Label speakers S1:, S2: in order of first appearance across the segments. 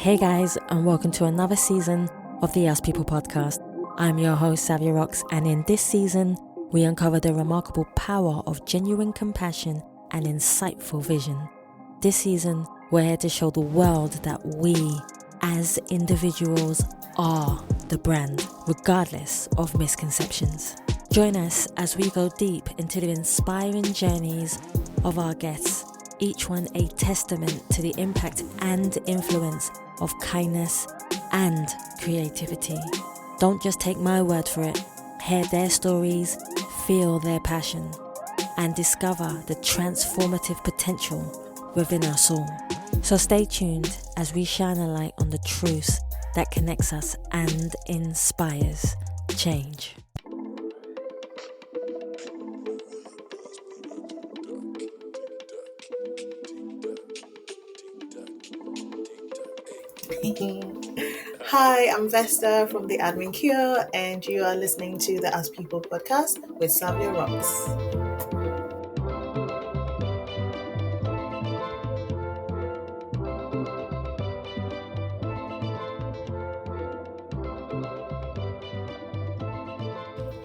S1: Hey guys, and welcome to another season of the Ask People podcast. I'm your host, Savia Rocks, and in this season, we uncover the remarkable power of genuine compassion and insightful vision. This season, we're here to show the world that we, as individuals, are the brand, regardless of misconceptions. Join us as we go deep into the inspiring journeys of our guests, each one a testament to the impact and influence of kindness and creativity. Don't just take my word for it. Hear their stories, feel their passion, and discover the transformative potential within us all. So stay tuned as we shine a light on the truths that connects us and inspires change.
S2: Hi, I'm Vesta from the Admin Cure, and you are listening to the Ask People podcast with Savia Rocks.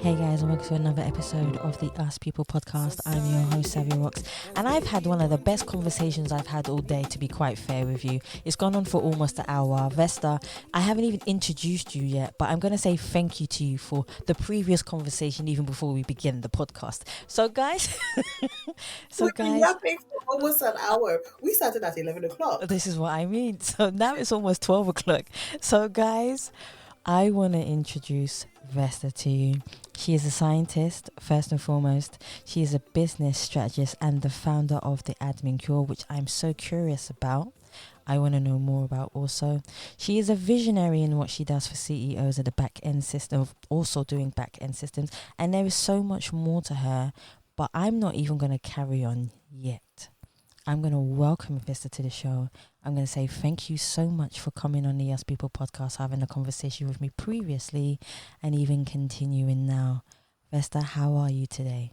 S1: Hey guys, and welcome to another episode of the Ask People podcast. I'm your host, Savia Rocks, and I've had one of the best conversations I've had all day, to be quite fair with you. It's gone on for almost an hour. Vesta, I haven't even introduced you yet, but I'm going to say thank you to you for the previous conversation even before we begin the podcast. So guys,
S2: We've been yapping for almost an hour. We started at 11 o'clock.
S1: This is what I mean. So now it's almost 12 o'clock. So guys, I want to introduce Vesta to you. She is a scientist, first and foremost. She is a business strategist and the founder of the Admin Cure, which I'm so curious about. I want to know more about also. She is a visionary in what she does for CEOs at the back-end system, also doing back-end systems. And there is so much more to her, but I'm not even going to carry on yet. I'm going to welcome Vesta to the show. I'm going to say thank you so much for coming on the Ask People podcast, having a conversation with me previously, and even continuing now. Vesta, how are you today?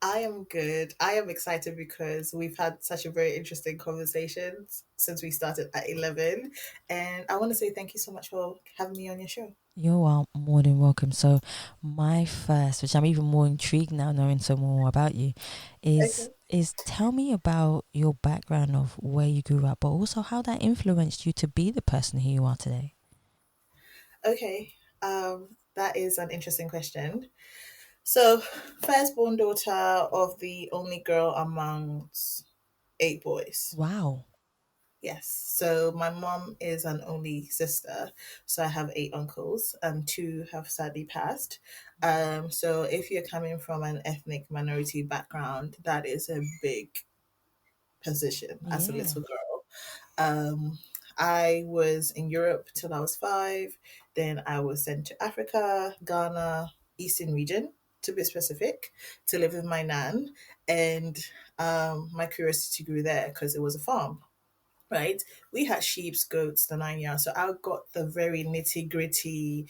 S2: I am good. I am excited because we've had such a very interesting conversation since we started at 11. And I want to say thank you so much for having me on your show.
S1: You are more than welcome. So my first, which I'm even more intrigued now knowing so more about you, is tell me about your background of where you grew up, but also how that influenced you to be the person who you are today.
S2: Okay, that is an interesting question. So, firstborn daughter of the only girl amongst 8 boys.
S1: Wow.
S2: Yes. So my mom is an only sister. So I have 8 uncles. 2 have sadly passed. So if you're coming from an ethnic minority background, that is a big position as a little girl. I was in Europe till I was 5. Then I was sent to Africa, Ghana, Eastern region, to be specific, to live with my nan. And my curiosity grew there because it was a farm. Right, we had sheep, goats, the 9 yards. So I got the very nitty gritty.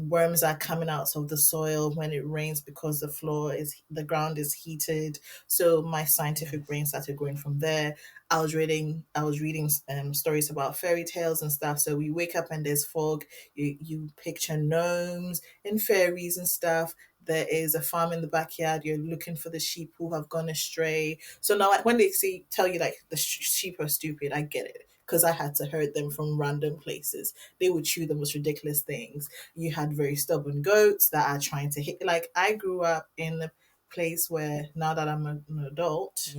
S2: Worms are coming out of the soil when it rains because the ground is heated. So my scientific brain started growing from there. I was reading stories about fairy tales and stuff. So we wake up and there's fog. You picture gnomes and fairies and stuff. There is a farm in the backyard. You're looking for the sheep who have gone astray. So now when they tell you like the sheep are stupid, I get it. Because I had to herd them from random places. They would chew the most ridiculous things. You had very stubborn goats that are trying to hit. Like I grew up in a place where now that I'm an adult,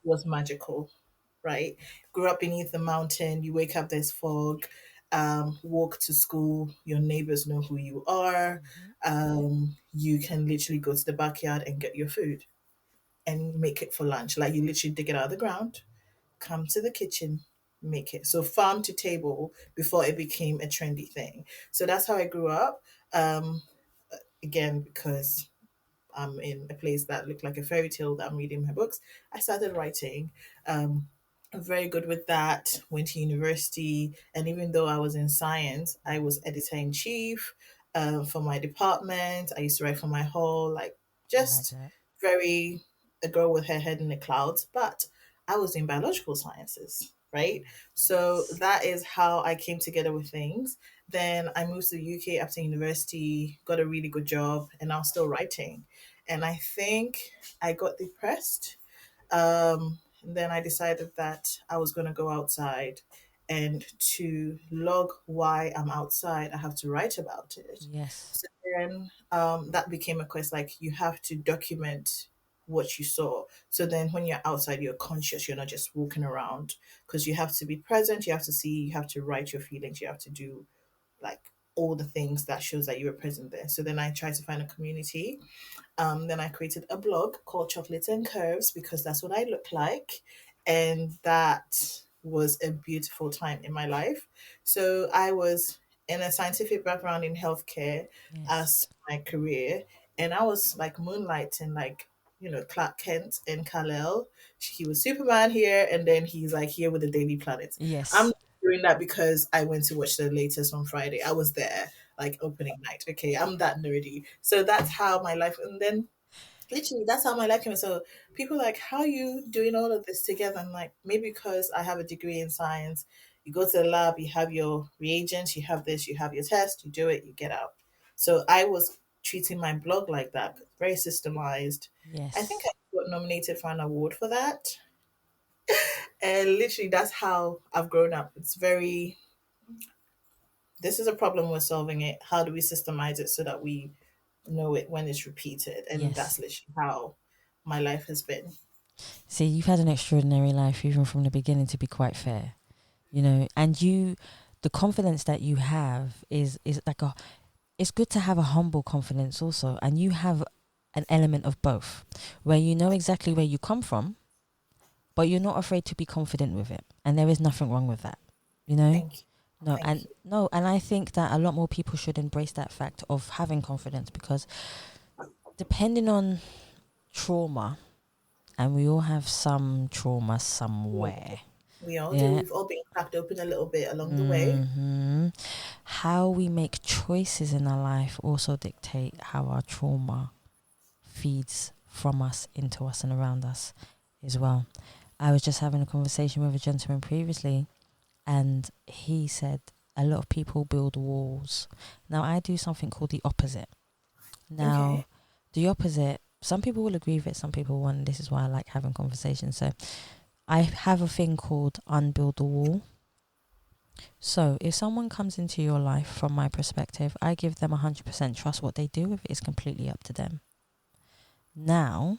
S2: was magical, right? Grew up beneath the mountain. You wake up, there's fog. Walk to school, your neighbors know who you are. You can literally go to the backyard and get your food and make it for lunch. Like you literally dig it out of the ground, come to the kitchen, make it. So farm to table before it became a trendy thing. So that's how I grew up. Again, because I'm in a place that looked like a fairy tale that I'm reading my books, I started writing. I'm very good with that. Went to university, and even though I was in science, I was editor in chief for my department. I used to write for my hall, like just very a girl with her head in the clouds. But I was in biological sciences, right? So that is how I came together with things. Then I moved to the UK after university, got a really good job, and I was still writing. And I think I got depressed. And then I decided that I was going to go outside, and to log why I'm outside, I have to write about it.
S1: Yes.
S2: So then that became a quest, like you have to document what you saw. So then when you're outside, you're conscious, you're not just walking around, because you have to be present, you have to see, you have to write your feelings, you have to do like all the things that shows that you were present there. So then I tried to find a community. Then I created a blog called Chocolates and Curves because that's what I look like. And that was a beautiful time in my life. So I was in a scientific background in healthcare
S1: Yes.
S2: as my career. And I was like moonlighting, like, Clark Kent and Kal-El. He was Superman here, and then he's like here with the Daily Planet. I'm
S1: Yes.
S2: doing that because I went to watch the latest on Friday. I was there like opening night. Okay, I'm that nerdy. So that's how my life, and then literally that's how my life came. So people are like, how are you doing all of this together? I'm like, maybe because I have a degree in science. You go to the lab, you have your reagents, you have this, you have your test, you do it, you get out. So I was treating my blog like that, very systemized. I think
S1: Yes.
S2: I got nominated for an award for that. And literally that's how I've grown up. It's very, this is a problem, we're solving it. How do we systemize it so that we know it when it's repeated? And
S1: Yes.
S2: that's literally how my life has been.
S1: See, you've had an extraordinary life, even from the beginning, to be quite fair, and the confidence that you have is like it's good to have a humble confidence also. And you have an element of both, where you know exactly where you come from, but you're not afraid to be confident with it. And there is nothing wrong with that, you know?
S2: Thank you.
S1: No,
S2: Thank
S1: and
S2: you.
S1: no, and I think that a lot more people should embrace that fact of having confidence, because depending on trauma, and we all have some trauma somewhere.
S2: We all do.
S1: Yeah.
S2: We've all been cracked open a little bit along the way.
S1: hmm How we make choices in our life also dictate how our trauma feeds from us into us and around us as well. I was just having a conversation with a gentleman previously, and he said a lot of people build walls. Now, I do something called the opposite.
S2: Okay.
S1: Now, the opposite, some people will agree with it, some people won't. This is why I like having conversations. So, I have a thing called unbuild the wall. So, if someone comes into your life, from my perspective, I give them 100% trust. What they do with it is completely up to them. Now,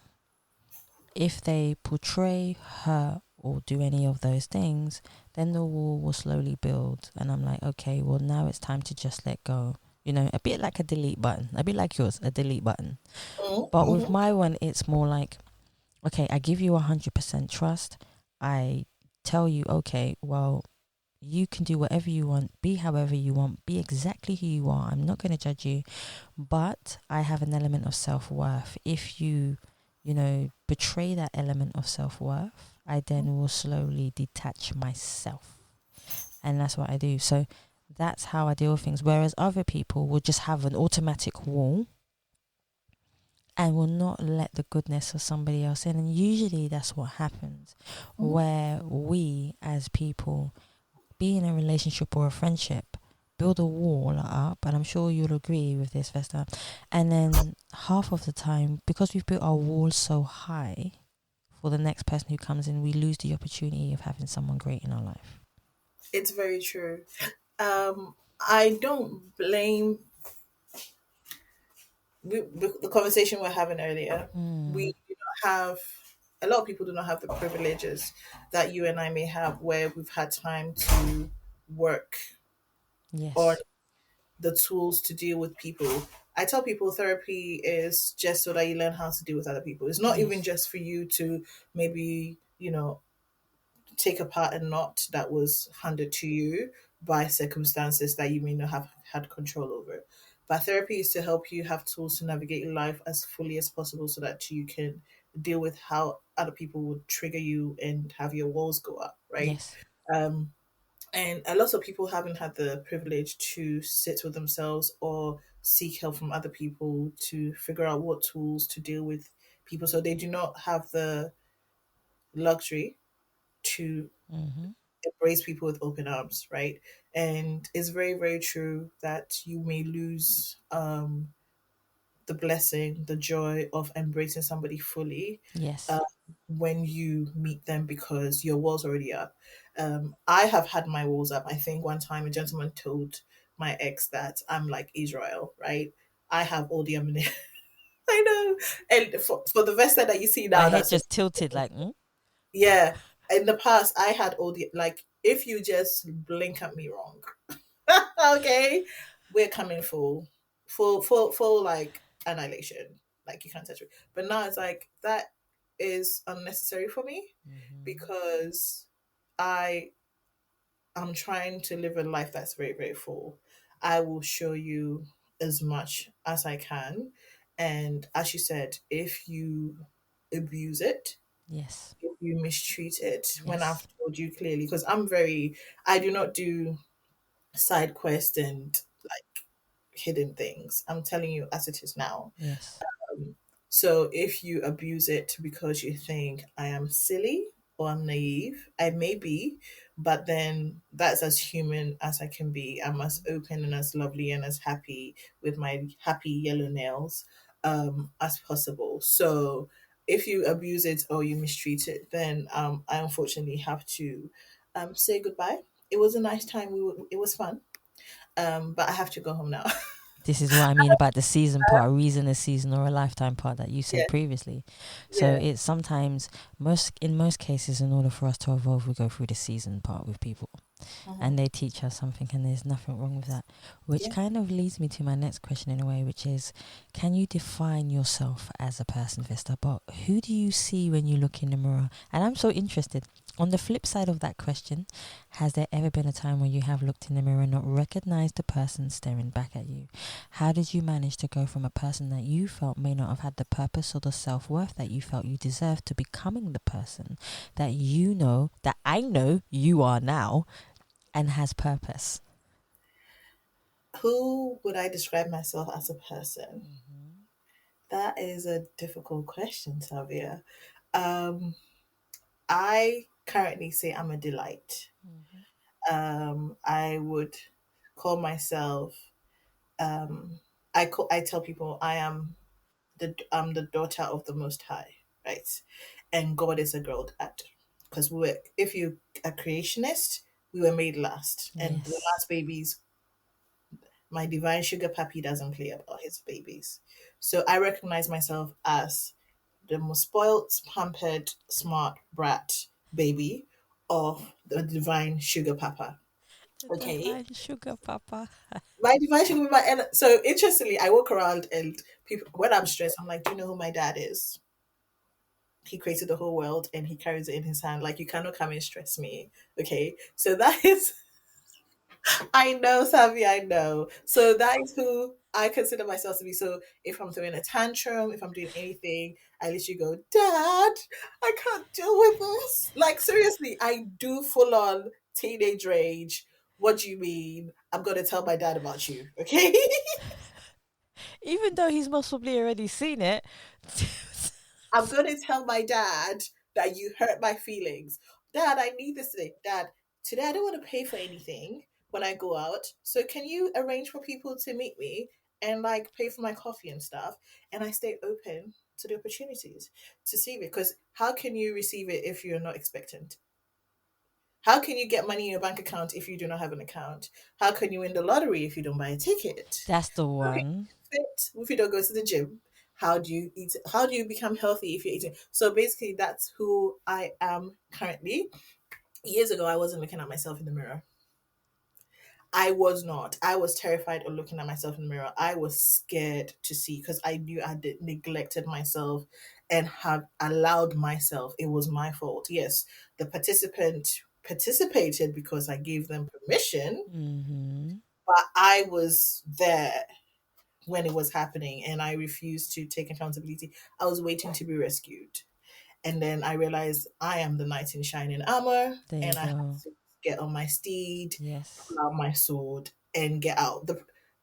S1: if they portray, hurt, or do any of those things, then the wall will slowly build. And I'm like, okay, well, now it's time to just let go. A bit like a delete button, a bit like yours, a delete button. But with
S2: Mm-hmm.
S1: my one, it's more like, okay, I give you 100% trust. I tell you, okay, well, you can do whatever you want, be however you want, be exactly who you are. I'm not going to judge you, but I have an element of self-worth. If you betray that element of self-worth, I then will slowly detach myself. And that's what I do. So that's how I deal with things. Whereas other people will just have an automatic wall and will not let the goodness of somebody else in. And usually that's what happens, where we as people, be in a relationship or a friendship, build a wall up, and I'm sure you'll agree with this, Vesta. And then half of the time, because we've built our wall so high, for the next person who comes in, we lose the opportunity of having someone great in our life.
S2: It's very true. I don't blame the conversation we're having earlier.
S1: Mm,
S2: We do not have, a lot of people do not have the privileges that you and I may have, where we've had time to work on
S1: yes.
S2: the tools to deal with people. I tell people therapy is just so that you learn how to deal with other people. It's not even
S1: Yes.
S2: just for you to maybe, take apart a knot that was handed to you by circumstances that you may not have had control over. But therapy is to help you have tools to navigate life as fully as possible so that you can deal with how other people would trigger you and have your walls go up, right?
S1: Yes.
S2: Um, and a lot of people haven't had the privilege to sit with themselves or seek help from other people to figure out what tools to deal with people. So they do not have the luxury to
S1: Mm-hmm.
S2: embrace people with open arms, right? And it's very, very true that you may lose the blessing, the joy of embracing somebody fully
S1: Yes.
S2: uh, when you meet them because your walls already up. I have had my walls up. I think one time a gentleman told my ex that I'm like Israel, right? I have all the ammunition. I know. And for the Vesta that you see
S1: My
S2: now,
S1: head
S2: that's just,
S1: just tilted like,
S2: yeah. In the past, I had all the, like, if you just blink at me wrong, okay, we're coming full like annihilation. Like you can't touch it. But now it's like that is unnecessary for me
S1: mm-hmm.
S2: because I am trying to live a life that's very, very full. I will show you as much as I can. And as you said, if you abuse it,
S1: Yes.
S2: if you mistreat it, when I've
S1: Yes.
S2: told you clearly, because I do not do side quest and like hidden things. I'm telling you as it is now.
S1: Yes.
S2: So if you abuse it because you think I am silly or I'm naive, I may be, but then that's as human as I can be. I'm as open and as lovely and as happy with my happy yellow nails as possible. So if you abuse it or you mistreat it, then I unfortunately have to say goodbye. It was a nice time. It was fun, but I have to go home now.
S1: This is what I mean about the season part, a reason, a season, or a lifetime part that you said
S2: Yeah,
S1: previously. So
S2: yeah.
S1: it's sometimes in most cases, in order for us to evolve, we go through the season part with people,
S2: Mhm.
S1: and they teach us something, and there's nothing wrong with that. Which
S2: Yeah.
S1: kind of leads me to my next question in a way, which is, can you define yourself as a person, Vista? But who do you see when you look in the mirror? And I'm so interested. On the flip side of that question, has there ever been a time where you have looked in the mirror and not recognized the person staring back at you? How did you manage to go from a person that you felt may not have had the purpose or the self-worth that you felt you deserved to becoming the person that you know, that I know you are now, and has purpose?
S2: Who would I describe myself as a person?
S1: Mm-hmm.
S2: That is a difficult question, Savia. Um, I currently say I'm a delight.
S1: Mm-hmm.
S2: I would call myself. Um, I tell people I'm the daughter of the Most High, right? And God is a girl dad because if you a creationist, we were made last, and the
S1: Yes.
S2: last babies, my divine sugar pappy doesn't play about his babies. So I recognize myself as the most spoiled, pampered, smart brat baby of the divine sugar papa.
S1: The
S2: Okay.
S1: divine sugar papa.
S2: My divine sugar papa. And so interestingly, I walk around and people, when I'm stressed, I'm like, do you know who my dad is? He created the whole world and he carries it in his hand. Like, you cannot come and stress me. Okay. So that is I know, Savvy, I know. So that is who I consider myself to be. So if I'm throwing a tantrum, if I'm doing anything, I literally go, Dad, I can't deal with this. Like, seriously, I do full on teenage rage. What do you mean? I'm going to tell my dad about you, okay?
S1: Even though he's most probably already seen it.
S2: I'm going to tell my dad that you hurt my feelings. Dad, I need this today. Dad, today I don't want to pay for anything when I go out. So can you arrange for people to meet me and like pay for my coffee and stuff? And I stay open to the opportunities to see it because how can you receive it if you're not expectant? How can you get money in your bank account if you do not have an account? How can you win the lottery if you don't buy a ticket?
S1: That's the
S2: Okay,
S1: one.
S2: fit if you don't go to the gym. How do you eat? How do you become healthy if you're eating? So basically, that's who I am currently. Years ago, I wasn't looking at myself in the mirror. I was not. I was terrified of looking at myself in the mirror. I was scared to see because I knew I had neglected myself and had allowed myself. It was my fault. Yes, the participant participated because I gave them permission,
S1: Mm-hmm.
S2: but I was there when it was happening and I refused to take accountability. I was waiting to be rescued. And then I realized I am the knight in shining armor
S1: There you
S2: and I have
S1: go.
S2: to get on my steed,
S1: Yes.
S2: pull out my sword, and get out.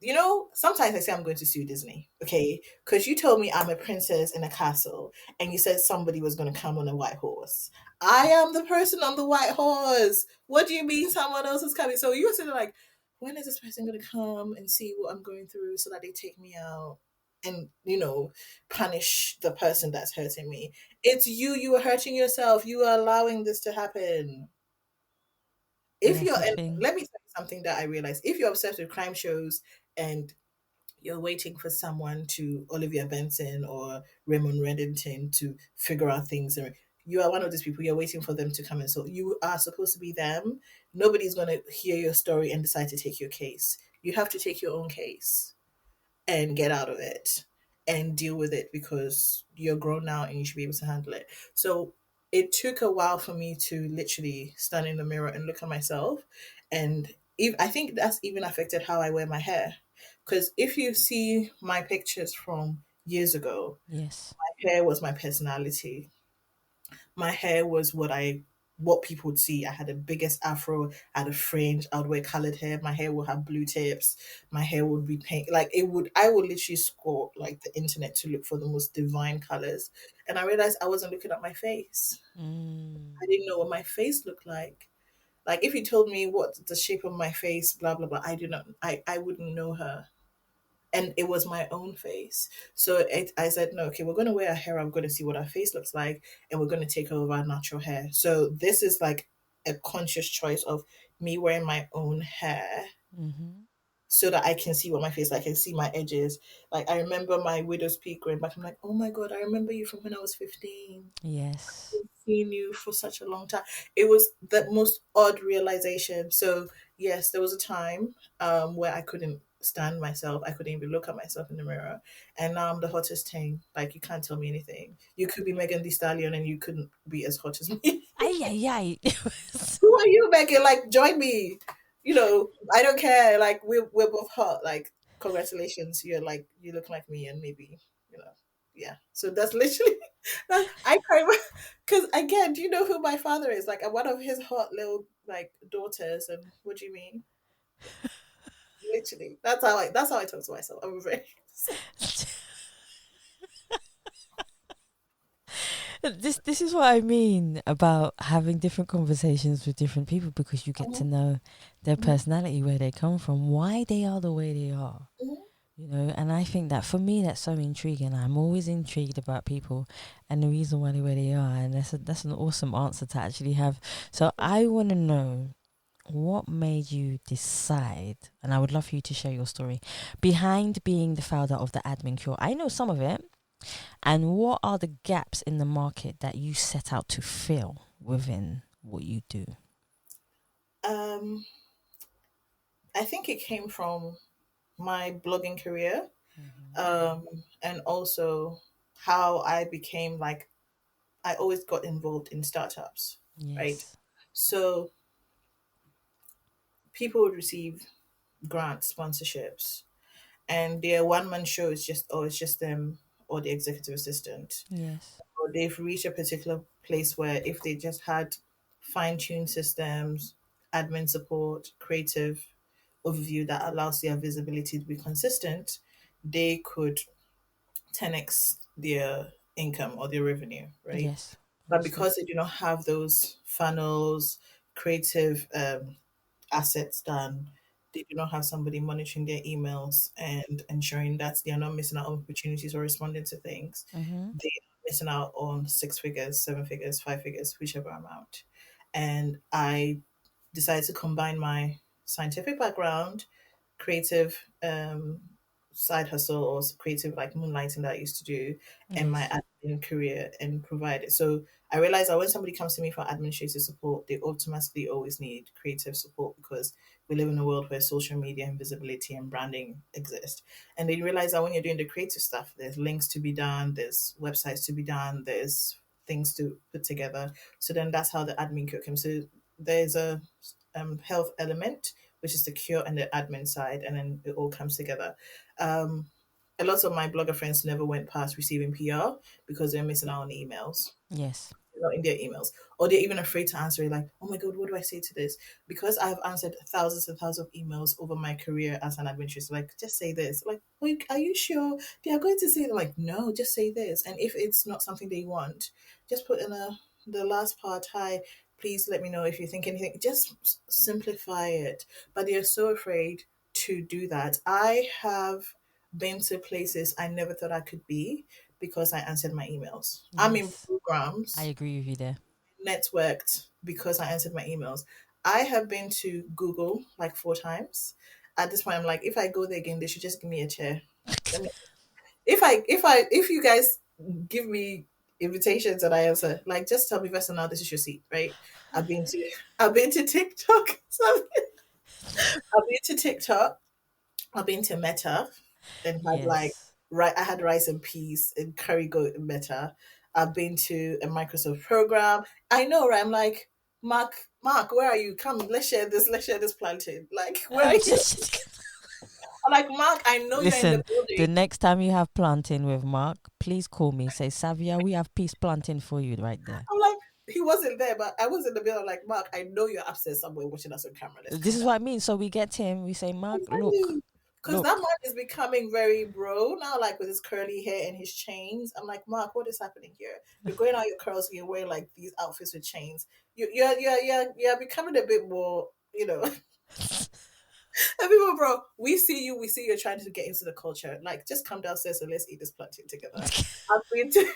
S2: You know, sometimes I say I'm going to sue Disney, okay? Because you told me I'm a princess in a castle, and you said somebody was going to come on a white horse. I am the person on the white horse. What do you mean someone else is coming? So you're sort of like, when is this person going to come and see what I'm going through so that they take me out and, punish the person that's hurting me? It's you. You are hurting yourself. You are allowing this to happen.
S1: And
S2: If
S1: that's
S2: you're,
S1: the
S2: and
S1: thing.
S2: let me tell you something that I realized. If you're obsessed with crime shows and you're waiting for someone to Olivia Benson or Raymond Reddington to figure out things, and you are one of those people, you're waiting for them to come in. So you are supposed to be them. Nobody's going to hear your story and decide to take your case. You have to take your own case and get out of it and deal with it because you're grown now and you should be able to handle it. So it took a while for me to literally stand in the mirror and look at myself. And I think that's even affected how I wear my hair. Because if you see my pictures from years ago,
S1: Yes.
S2: my hair was my personality. My hair was what people would see. I had the biggest afro, I had a fringe, I would wear colored hair, my hair would have blue tips, my hair would be pink. Like I would literally score like the internet to look for the most divine colors. And I realized I wasn't looking at my face.
S1: Mm.
S2: I didn't know what my face looked like. Like if you told me what the shape of my face, blah blah blah, I wouldn't know her, and it was my own face. So I said, no, okay, we're going to wear our hair. I'm going to see what our face looks like, and we're going to take over our natural hair. So this is like a conscious choice of me wearing my own hair
S1: Mm-hmm.
S2: so that I can see what my face like. I can see my edges. Like I remember my widow's peak growing back. I'm like, oh my god, I remember you from when I was 15.
S1: Yes.
S2: Seen you for such a long time. It was the most odd realization. So yes, there was a time where I couldn't stand myself. I couldn't even look at myself in the mirror. And now I'm the hottest thing. Like you can't tell me anything. You could be Megan Thee Stallion and you couldn't be as hot as me.
S1: Ay, ay, ay.
S2: Who are you, Megan? Like join me. I don't care. Like we're both hot. Like congratulations. You look like me and maybe, you know, yeah. So that's literally I can't because again, do you know who my father is? Like I'm one of his hot little like daughters, and what do you mean? Literally, that's how I talk to myself. I'm very
S1: This is what I mean about having different conversations with different people, because you get to know their personality, where they come from, why they are the way they are. And I think that for me that's so intriguing. I'm always intrigued about people and the reason why they're where they are, and that's an awesome answer to actually have. So I want to know what made you decide, and I would love for you to share your story behind being the founder of the Admin Cure. I know some of it. And what are the gaps in the market that you set out to fill within what you do?
S2: um I think it came from my blogging career,
S1: Mm-hmm.
S2: and also how I became like I always got involved in startups, right?
S1: Yes.
S2: So people would receive grants, sponsorships, and their one man show is it's just them or the executive assistant.
S1: Yes.
S2: Or they've reached a particular place where if they just had fine tuned systems, admin support, creative overview that allows their visibility to be consistent, they could 10x their income or their revenue, right?
S1: Yes.
S2: But
S1: Understood.
S2: because they do not have those funnels, creative assets done, they do not have somebody monitoring their emails and ensuring that they are not missing out on opportunities or responding to things.
S1: Mm-hmm.
S2: They are missing out on six figures, seven figures, five figures, whichever amount. And I decided to combine my scientific background, creative side hustle or creative like moonlighting that I used to do, and my
S1: Yes.
S2: admin career and provide it. So I realized that when somebody comes to me for administrative support, they automatically always need creative support because we live in a world where social media and visibility and branding exist. And they realize that when you're doing the creative stuff, there's links to be done, there's websites to be done, there's things to put together. So then that's how the admin cure came. So there's a health element, which is the cure and the admin side, and then it all comes together. Um, a lot of my blogger friends never went past receiving PR because they're missing out on emails.
S1: Yes.
S2: not in their emails, or they're even afraid to answer it. Like, oh my god, what do I say to this? Because I've answered thousands and thousands of emails over my career as an administrator. Like, just say this. Like, wait, are you sure they are going to say? Like, no, just say this. And if it's not something they want, just put in the last part. Hi, please let me know if you think anything. Just simplify it. But they're so afraid to do that. I have been to places I never thought I could be because I answered my emails. I'm in
S1: Yes, I
S2: programs,
S1: agree with you there.
S2: networked because I answered my emails. I have been to Google like 4 times. At this point, I'm like, if I go there again, they should just give me a chair. Let me, if you guys give me invitations and I answer, like, just tell me first now this is your seat, right? I've been to I've been to TikTok. So I've been to TikTok. I've been to Meta and had like
S1: Yes.
S2: right. I had rice and peas and curry goat in Meta. I've been to a Microsoft program. I know, right? I'm like, Mark, where are you? Come, let's share this. Let's share this plantain. Like, where are
S1: I'm
S2: you?
S1: just
S2: I'm like, Mark, I know you're in the
S1: listen. The
S2: building.
S1: next time you have planting with Mark, please call me. Say, Savia, we have peace planting for you right there.
S2: I'm like, he wasn't there, but I was in the building. I'm like, Mark, I know you're upstairs somewhere watching us on camera. Let's
S1: This
S2: come
S1: is
S2: down.
S1: what I mean. So we get him. We say, Mark, look,
S2: Because that
S1: look.
S2: man is becoming very bro now, like with his curly hair and his chains. I'm like, Mark, what is happening here? You're going out your curls and you're wearing like these outfits with chains. You're becoming a bit more, And people, bro, we see you're trying to get into the culture. Like, just come downstairs and let's eat this plantain together. I've been to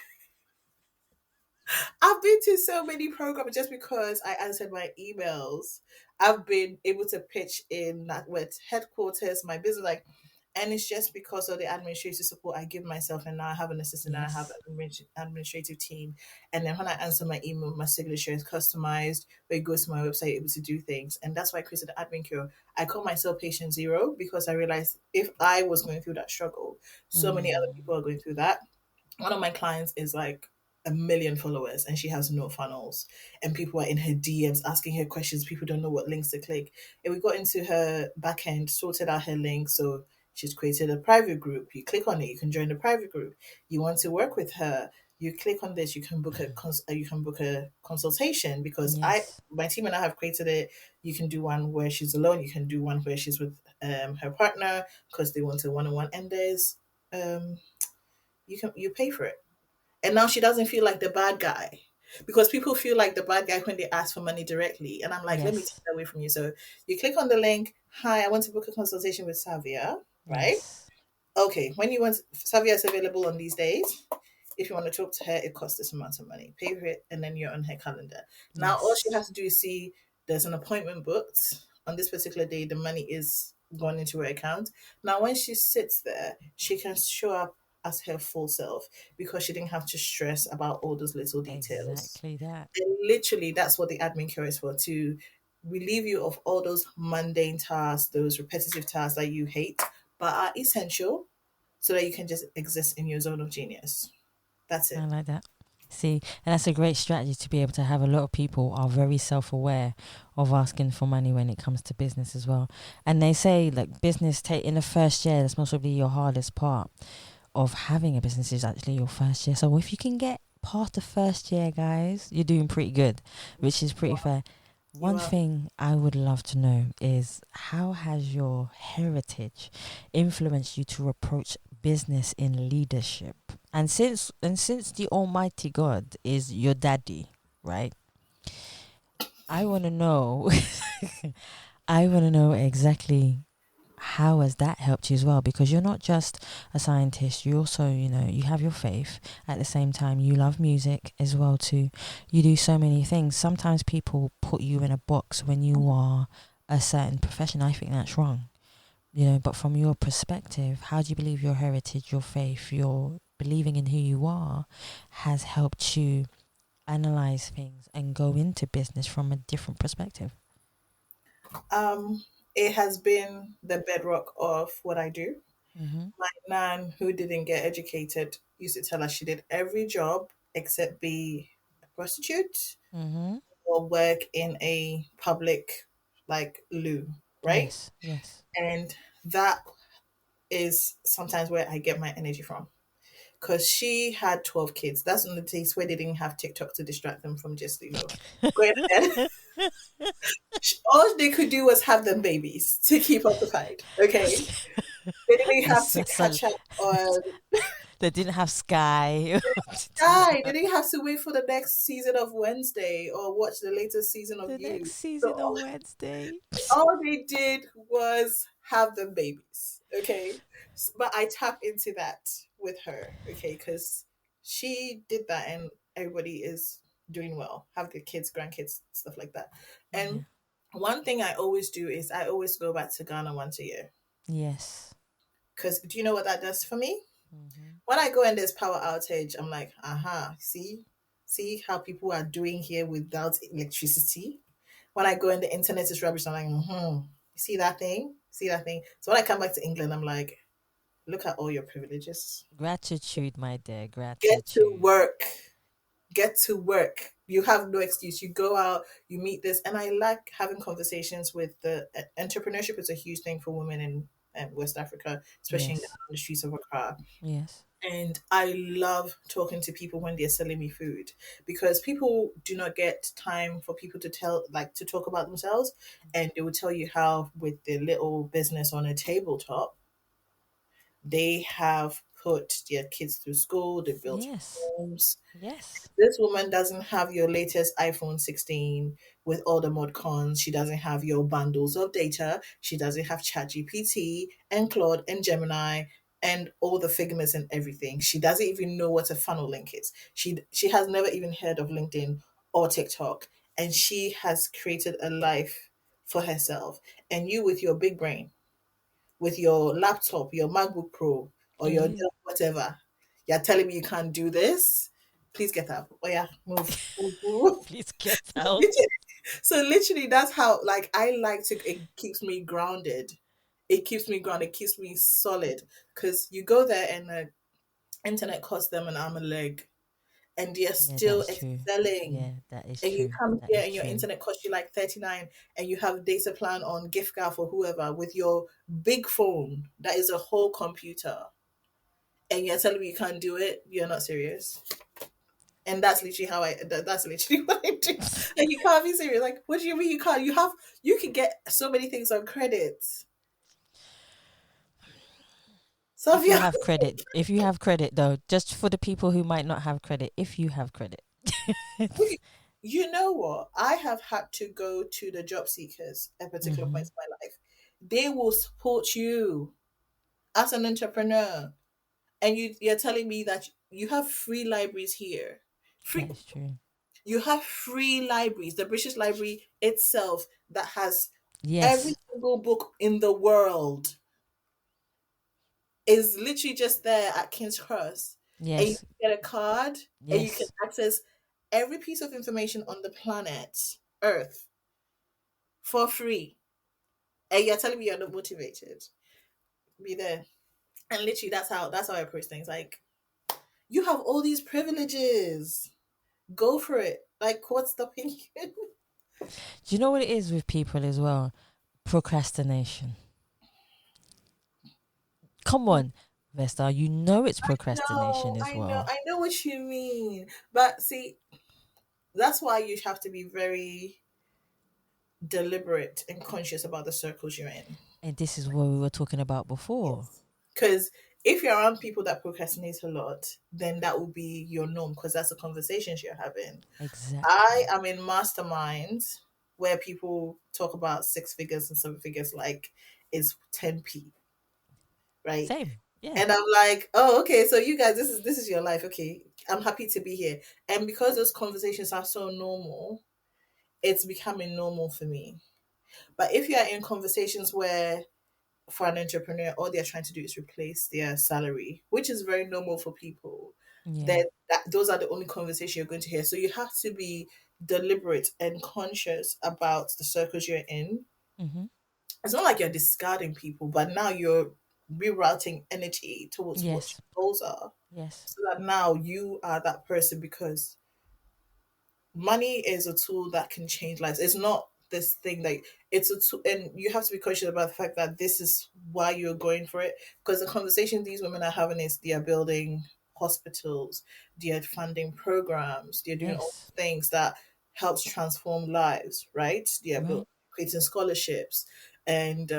S2: I've been to so many programs just because I answered my emails. I've been able to pitch in that with headquarters, my business, like, and it's just because of the administrative support I give myself. And now I have an assistant, and I have
S1: Yes.
S2: an administrative team. And then when I answer my email, my signature is customized, where it goes to my website, able to do things. And that's why I created the admin cure. I call myself patient zero because I realized if I was going through that struggle, so many other
S1: Mm,
S2: people are going through that. One of my clients is like 1 million followers and she has no funnels, and people are in her DMs asking her questions. People don't know what links to click, and we got into her back end, sorted out her links. So she's created a private group. You click on it, you can join the private group. You want to work with her, you click on this, you can book you can book a consultation, because I
S1: yes.
S2: my team and I have created it. You can do one where she's alone, you can do one where she's with her partner because they want a one-on-one, and there's um you pay for it. And now she doesn't feel like the bad guy, because people feel like the bad guy when they ask for money directly. And I'm like, let me take
S1: Yes.
S2: that away from you. So you click on the link. Hi, I want to book a consultation with Savia, right?
S1: Yes.
S2: Okay, when you want, Savia is available on these days. If you want to talk to her, it costs this amount of money. Pay for it, and then you're on her calendar. Now, all she
S1: Yes.
S2: has to do is see there's an appointment booked on this particular day. The money is gone into her account. Now, when she sits there, she can show up as her full self because she didn't have to stress about all those little details.
S1: Exactly that.
S2: And literally, that's what the admin cure is for, to relieve you of all those mundane tasks, those repetitive tasks that you hate, but are essential so that you can just exist in your zone of genius. That's
S1: I
S2: it.
S1: like that. See, and that's a great strategy to be able to have. A lot of people are very self-aware of asking for money when it comes to business as well. And they say like business take in the first year, that's most probably your hardest part of having a business is actually your first year. So if you can get past the first year, guys, you're doing pretty good, which is pretty fair.
S2: You
S1: One
S2: are.
S1: thing I would love to know is how has your heritage influenced you to approach business in leadership? And since the Almighty God is your daddy, right? I want to know I want to know exactly how has that helped you as well, because you're not just a scientist, you also, you have your faith. At the same time, you love music as well too. You do so many things. Sometimes people put you in a box when you are a certain profession. I think that's wrong, but from your perspective, how do you believe your heritage, your faith, your believing in who you are has helped you analyze things and go into business from a different perspective?
S2: Um, it has been the bedrock of what I do.
S1: Mm-hmm.
S2: My nan, who didn't get educated, used to tell us she did every job except be a prostitute
S1: Mm-hmm.
S2: or work in a public, like, loo, right?
S1: Yes, yes.
S2: And that is sometimes where I get my energy from. because she had 12 kids. That's on the days where they didn't have TikTok to distract them from just, going ahead. All they could do was have them babies to keep occupied. Okay. They didn't have to
S1: So
S2: catch up on
S1: they didn't have Sky.
S2: Sky. They didn't have to wait for the next season of Wednesday or watch the latest season of
S1: The next
S2: You. So
S1: season of Wednesday.
S2: all they did was have them babies. Okay. But I tap into that with her. Okay. Because she did that and everybody is doing well, have the kids, grandkids, stuff like that.
S1: Yeah.
S2: And one thing I always do is I always go back to Ghana once a year.
S1: Yes.
S2: Because do you know what that does for me?
S1: Hmm.
S2: When I go and there's power outage, I'm like, aha, see how people are doing here without electricity. When I go and the internet is rubbish, I'm like, see that thing? See that thing? So when I come back to England, I'm like, look at all your privileges.
S1: Gratitude, my dear.
S2: Get to
S1: Gratitude.
S2: work. Get to work. You have no excuse. You go out, you meet this. And I like having conversations with the entrepreneurship is a huge thing for women in West Africa, especially
S1: Yes.
S2: on the streets of Accra.
S1: Yes.
S2: And I love talking to people when they're selling me food because people do not get time for people to to talk about themselves. And they will tell you how, with their little business on a tabletop, they have put their kids through school, they built
S1: Yes.
S2: homes.
S1: Yes.
S2: This woman doesn't have your latest iPhone 16 with all the mod cons. She doesn't have your bundles of data. She doesn't have ChatGPT and Claude and Gemini and all the figments and everything. She doesn't even know what a funnel link is. She has never even heard of LinkedIn or TikTok. And she has created a life for herself. And you with your big brain, with your laptop, your MacBook Pro, or your
S1: Yeah.
S2: Dell, whatever. You're telling me you can't do this? Please get up. Oh yeah, move, move, move.
S1: Please get out.
S2: So literally, that's how like I like to. It keeps me grounded. It keeps me grounded. It keeps me solid. Because you go there and the internet costs them an arm and a leg, and they're
S1: Yeah,
S2: still
S1: that's true.
S2: excelling.
S1: Yeah, that is
S2: And you
S1: true.
S2: come
S1: That
S2: here
S1: is
S2: and your
S1: true.
S2: internet costs you like 39 and you have data plan on gift card for whoever with your big phone that is a whole computer and you're telling me you can't do it, you're not serious. And that's literally that's literally what I do. Like you can't be serious. Like, what do you mean you can't? You can get so many things on credit.
S1: If you
S2: Savia,
S1: have credit, if you have credit though, just for the people who might not have credit, if you have credit.
S2: you know what? I have had to go to the job seekers at particular
S1: Hmm.
S2: points in my life. They will support you as an entrepreneur. And you're telling me that you have free libraries here.
S1: That
S2: Free
S1: is true.
S2: You have free libraries. The British Library itself that has every
S1: Yes.
S2: single book in the world is literally just there at King's Cross. And you
S1: Yes.
S2: can get a card and you can
S1: Yes.
S2: access every piece of information on the planet Earth for free. And you're telling me you're not motivated. Be there. And literally that's how I approach things. Like, you have all these privileges. Go for it. Like, what's stopping you?
S1: Do you know what it is with people as well? Procrastination. Come on, Vesta, you know it's procrastination
S2: No,
S1: as well.
S2: I know what you mean. But see, that's why you have to be very deliberate and conscious about the circles you're in.
S1: And this is what we were talking about before.
S2: Yes. Because if you're around people that procrastinate a lot, then that will be your norm because that's the conversations you're having. I
S1: Exactly.
S2: am in masterminds where people talk about six figures and seven figures like it's 10p, right?
S1: Same. Yeah.
S2: And I'm like, oh, okay, so you guys, this is your life. Okay. I'm happy to be here. And because those conversations are so normal, it's becoming normal for me. But if you're in conversations where for an entrepreneur, all they're trying to do is replace their salary, which is very normal for people,
S1: Yeah.
S2: then those are the only conversation you're going to hear. So you have to be deliberate and conscious about the circles you're in.
S1: Hmm.
S2: It's not like you're discarding people, but now you're rerouting energy towards what
S1: Yes.
S2: your goals are.
S1: Yes.
S2: So that now you are that person because money is a tool that can change lives. It's not this thing like it's a tool, and you have to be conscious about the fact that this is why you're going for it. Because the conversation these women are having is they are building hospitals, they're funding programs, they're doing all
S1: Yes.
S2: things that helps transform lives, right? They're
S1: Right.
S2: creating scholarships. And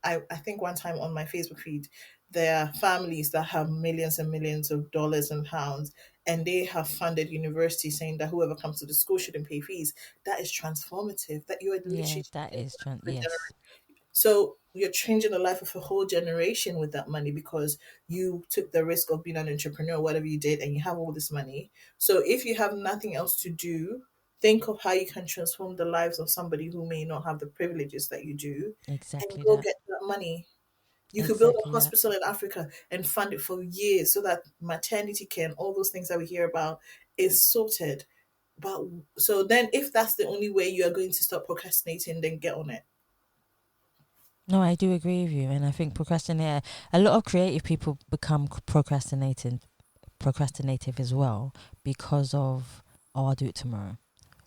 S2: I think one time on my Facebook feed, there are families that have millions and millions of dollars and pounds, and they have funded universities saying that whoever comes to the school shouldn't pay fees. That is transformative. That you are
S1: Yeah,
S2: literally
S1: that is yes.
S2: so you're changing the life of a whole generation with that money because you took the risk of being an entrepreneur, whatever you did, and you have all this money. So if you have nothing else to do, think of how you can transform the lives of somebody who may not have the privileges that you do, and
S1: Exactly
S2: go
S1: that.
S2: get that money. You could build a
S1: Exactly that.
S2: hospital in Africa and fund it for years so that maternity care and all those things that we hear about is sorted. But so then, if that's the only way you are going to stop procrastinating, then get on it.
S1: No, I do agree with you, and I think procrastinate. A lot of creative people become procrastinative as well because of, oh, I'll do it tomorrow,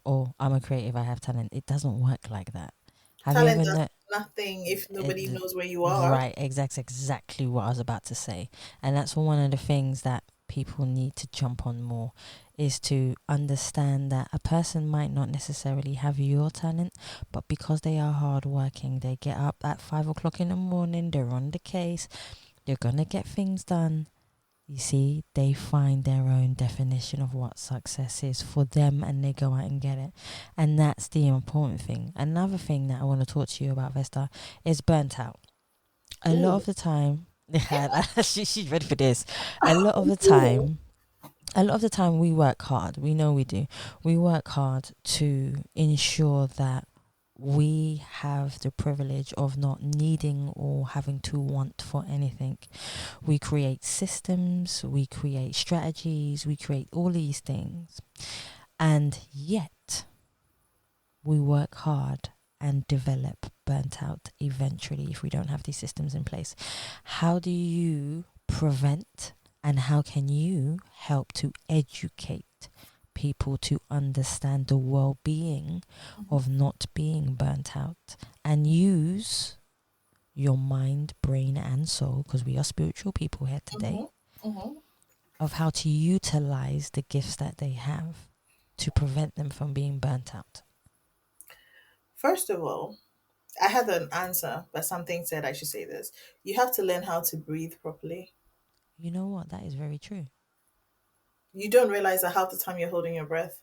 S1: or I'm a creative, I have talent. It doesn't work like that. Have you
S2: Talent
S1: ever
S2: does
S1: known?
S2: nothing if nobody
S1: It,
S2: knows where you are.
S1: right, exactly what I was about to say, and that's one of the things that people need to jump on more, is to understand that a person might not necessarily have your talent, but because they are hardworking, they get up at 5 o'clock in the morning, they're on the case, they're gonna get things done. You see, they find their own definition of what success is for them, and they go out and get it. And that's the important thing. Another thing that I want to talk to you about, Vesta, is burnt out. A lot
S2: Ooh.
S1: of the time, she's ready for this. A lot of the time, we work hard. We know we do. We work hard to ensure that we have the privilege of not needing or having to want for anything. We create systems, we create strategies, we create all these things. And yet, we work hard and develop burnt out eventually if we don't have these systems in place. How do you prevent, and how can you help to educate people to understand the well-being of not being burnt out, and use your mind, brain, and soul, because we are spiritual people here today,
S2: Hmm. Hmm.
S1: of how to utilize the gifts that they have to prevent them from being burnt out?
S2: First of all, I had an answer, but something said I should say this. You have to learn how to breathe properly.
S1: You know what? That is very true.
S2: You don't realize that half the time you're holding your breath.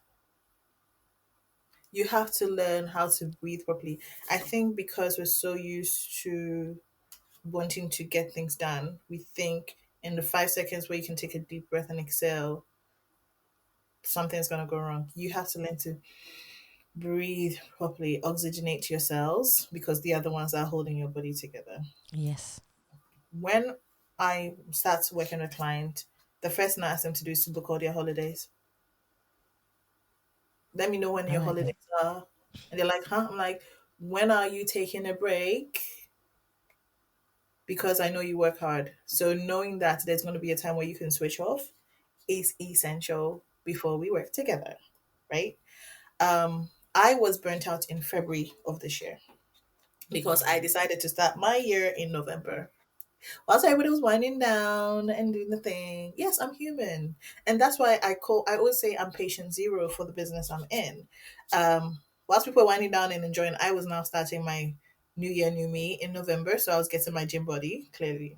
S2: You have to learn how to breathe properly. I think because we're so used to wanting to get things done, we think in the 5 seconds where you can take a deep breath and exhale, something's going to go wrong. You have to learn to breathe properly, oxygenate your cells because they are the ones that are holding your body together.
S1: Yes,
S2: When I start working with a client, the first thing I ask them to do is to book all their holidays. Let me know when
S1: I
S2: your
S1: like that.
S2: holidays are. And they're like, huh? I'm like, when are you taking a break? Because I know you work hard. So knowing that there's going to be a time where you can switch off is essential before we work together, right? I was burnt out in February of this year because I decided to start my year in November. Whilst everybody was winding down and doing the thing, yes, I'm human, and that's why I always say I'm patient zero for the business I'm in. Whilst people were winding down and enjoying, I was now starting my new year, new me in November, so I was getting my gym body. Clearly,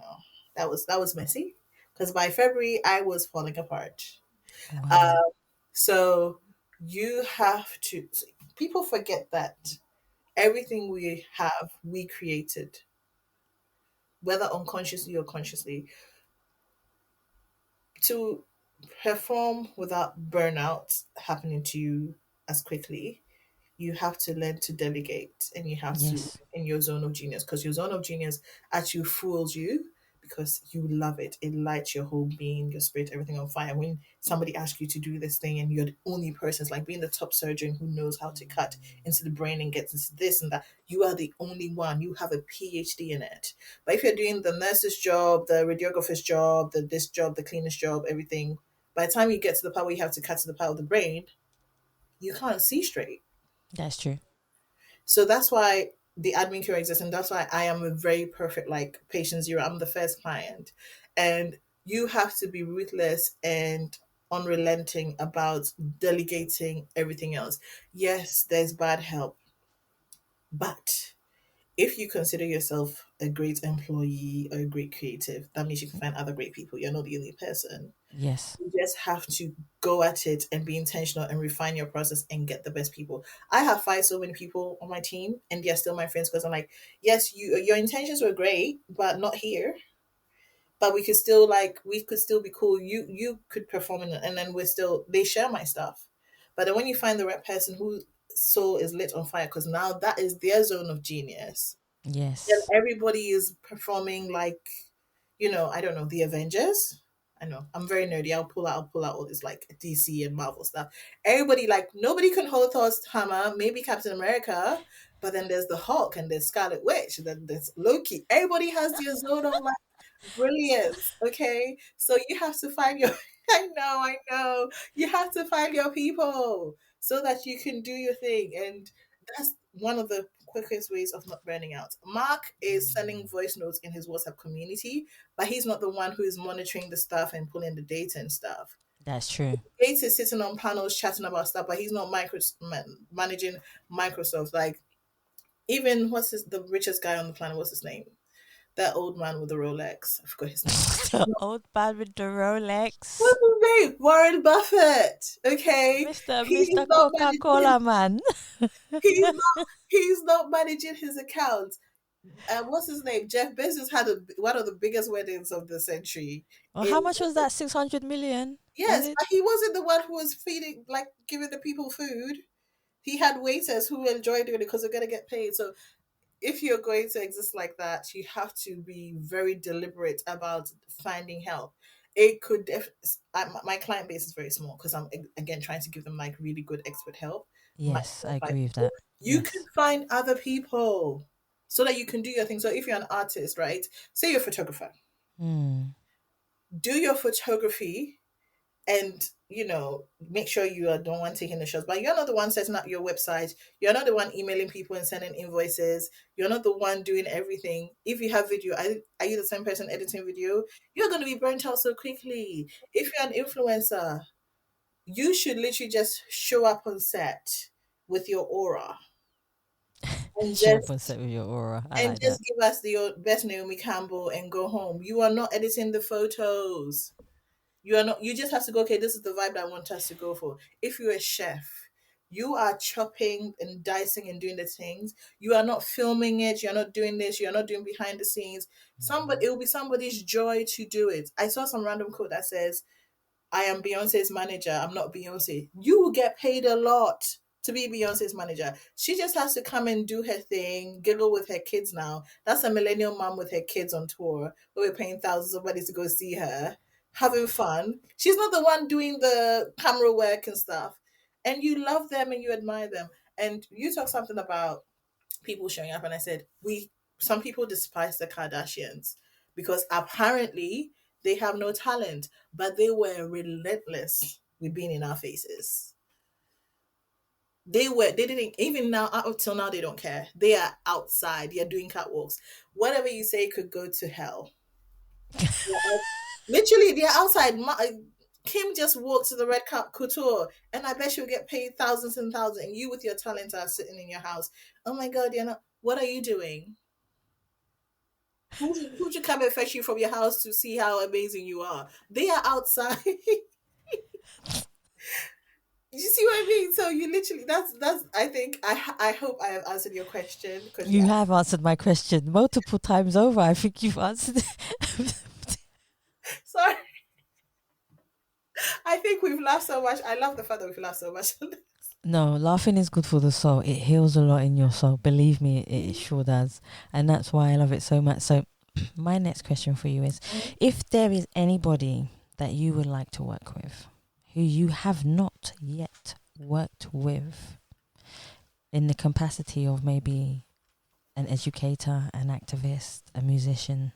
S2: that was messy because by February I was falling apart.
S1: Wow.
S2: So you have to. People forget that everything we have we created, whether unconsciously or consciously, to perform without burnout happening to you as quickly. You have to learn to delegate, and you have to
S1: Yes.
S2: in your zone of genius, because your zone of genius actually fools you because you love it. It lights your whole being, your spirit, everything on fire. When somebody asks you to do this thing and you're the only person, it's like being the top surgeon who knows how to cut into the brain and get into this and that. You are the only one. You have a PhD in it. But if you're doing the nurse's job, the radiographer's job, the this job, the cleaner's job, everything, by the time you get to the part where you have to cut to the part of the brain, you can't see straight.
S1: That's true.
S2: So that's why the admin cure exists, and that's why I am a very perfect like patient zero. I'm the first client, and you have to be ruthless and unrelenting about delegating everything else. Yes, there's bad help, but if you consider yourself a great employee or a great creative, that means you can find other great people. You're not the only person.
S1: Yes.
S2: You just have to go at it and be intentional and refine your process and get the best people. I have fired so many people on my team, and they're still my friends because I'm like, yes, your intentions were great, but not here. But we could still be cool. You could perform in it, and then we're still they share my stuff. But then when you find the right person whose soul is lit on fire, because now that is their zone of genius, then
S1: Yes.
S2: everybody is performing like, I don't know, the Avengers. I know I'm very nerdy. I'll pull out all this like DC and Marvel stuff. Everybody like nobody can hold Thor's hammer. Maybe Captain America, but then there's the Hulk and there's Scarlet Witch. Then there's Loki. Everybody has their zone of like brilliance. Okay, so you have to find your. I know. You have to find your people so that you can do your thing, and that's one of the quickest ways of not burning out. Mark is sending voice notes in his WhatsApp community, but he's not the one who is monitoring the stuff and pulling the data and stuff.
S1: That's true.
S2: Gates is sitting on panels chatting about stuff, but he's not managing Microsoft. Like even the richest guy on the planet? What's his name? That old man with the Rolex. I forgot his name.
S1: The old man with the Rolex.
S2: What's his name? Warren Buffett. Okay, he's
S1: Mr.
S2: not managing.
S1: Coca-Cola man.
S2: He's not managing his account. What's his name? Jeff Bezos had one of the biggest weddings of the century.
S1: Well,
S2: In
S1: how much was that? 600 million? Was
S2: Yes,
S1: it?
S2: but he wasn't the one who was feeding, like giving the people food. He had waiters who enjoy doing it because they're gonna get paid. So if you're going to exist like that, you have to be very deliberate about finding help. It could my client base is very small because I'm again trying to give them like really good expert help.
S1: Yes, I
S2: Like
S1: agree with that.
S2: you can
S1: Yes.
S2: find other people so that you can do your thing. So if you're an artist, right? Say you're a photographer,
S1: Hmm.
S2: do your photography and make sure you are the one taking the shots, but you're not the one setting up your website, you're not the one emailing people and sending invoices, you're not the one doing everything. If you have video, are you the same person editing video? You're going to be burnt out so quickly. If you're an influencer, you should literally just show up on set with your aura and
S1: Show up on
S2: just
S1: set with your aura. I
S2: and
S1: like
S2: just
S1: that.
S2: give us the best Naomi Campbell and go home. You are not editing the photos. You are not. You just have to go. Okay, this is the vibe that I want us to go for. If you're a chef, you are chopping and dicing and doing the things. You are not filming it. You're not doing this. You're not doing behind the scenes. It will be somebody's joy to do it. I saw some random quote that says, I am Beyonce's manager. I'm not Beyonce. You will get paid a lot to be Beyonce's manager. She just has to come and do her thing, giggle with her kids now. That's a millennial mom with her kids on tour. Where we're paying thousands of money to go see her, having fun. She's not the one doing the camera work and stuff. And you love them and you admire them. And you talk something about people showing up, and I said we some people despise the Kardashians because apparently they have no talent, but they were relentless with being in our faces. They didn't even now up till now they don't care. They are outside, they're doing catwalks. Whatever you say could go to hell. Literally, they're outside. Kim just walked to the red cup couture, and I bet she'll get paid thousands and thousands. And you, with your talent, are sitting in your house. Oh my God, you're not. What are you doing? Who'd you come and fetch you from your house to see how amazing you are? They are outside. You see what I mean? So you literally that's I think I hope I have answered your question because
S1: You have answered my question multiple times over. I think you've answered it.
S2: sorry. I think we've laughed so much. I love the fact that we've laughed so much.
S1: No, laughing is good for the soul. It heals a lot in your soul. Believe me, it sure does. And that's why I love it so much. So my next question for you is, if there is anybody that you would like to work with, who you have not yet worked with, in the capacity of maybe an educator, an activist, a musician,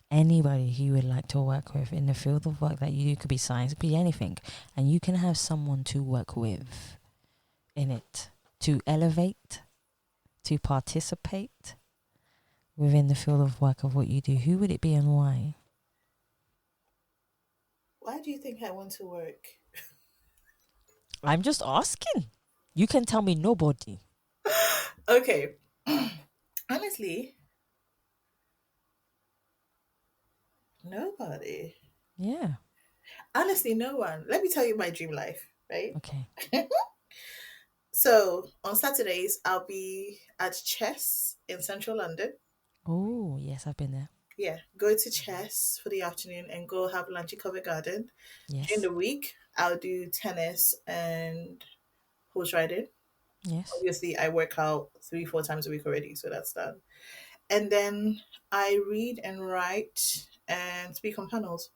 S1: anybody who you would like to work with in the field of work that you do, could be science, could be anything, and you can have someone to work with in it, to elevate, to participate within the field of work of what you do, who would it be and why?
S2: do you think I want to work?
S1: I'm just asking. You can tell me nobody.
S2: Okay. Honestly, nobody.
S1: Yeah.
S2: Honestly, no one. Let me tell you my dream life, right?
S1: Okay.
S2: So on Saturdays, I'll be at chess in central London.
S1: Oh, yes, I've been there.
S2: Yeah, go to chess for the afternoon and go have lunch in Covent Garden. During
S1: Yes.
S2: the week, I'll do tennis and horse riding.
S1: Yes.
S2: Obviously, I work out 3, 4 times a week already, so that's done. And then I read and write and speak on panels.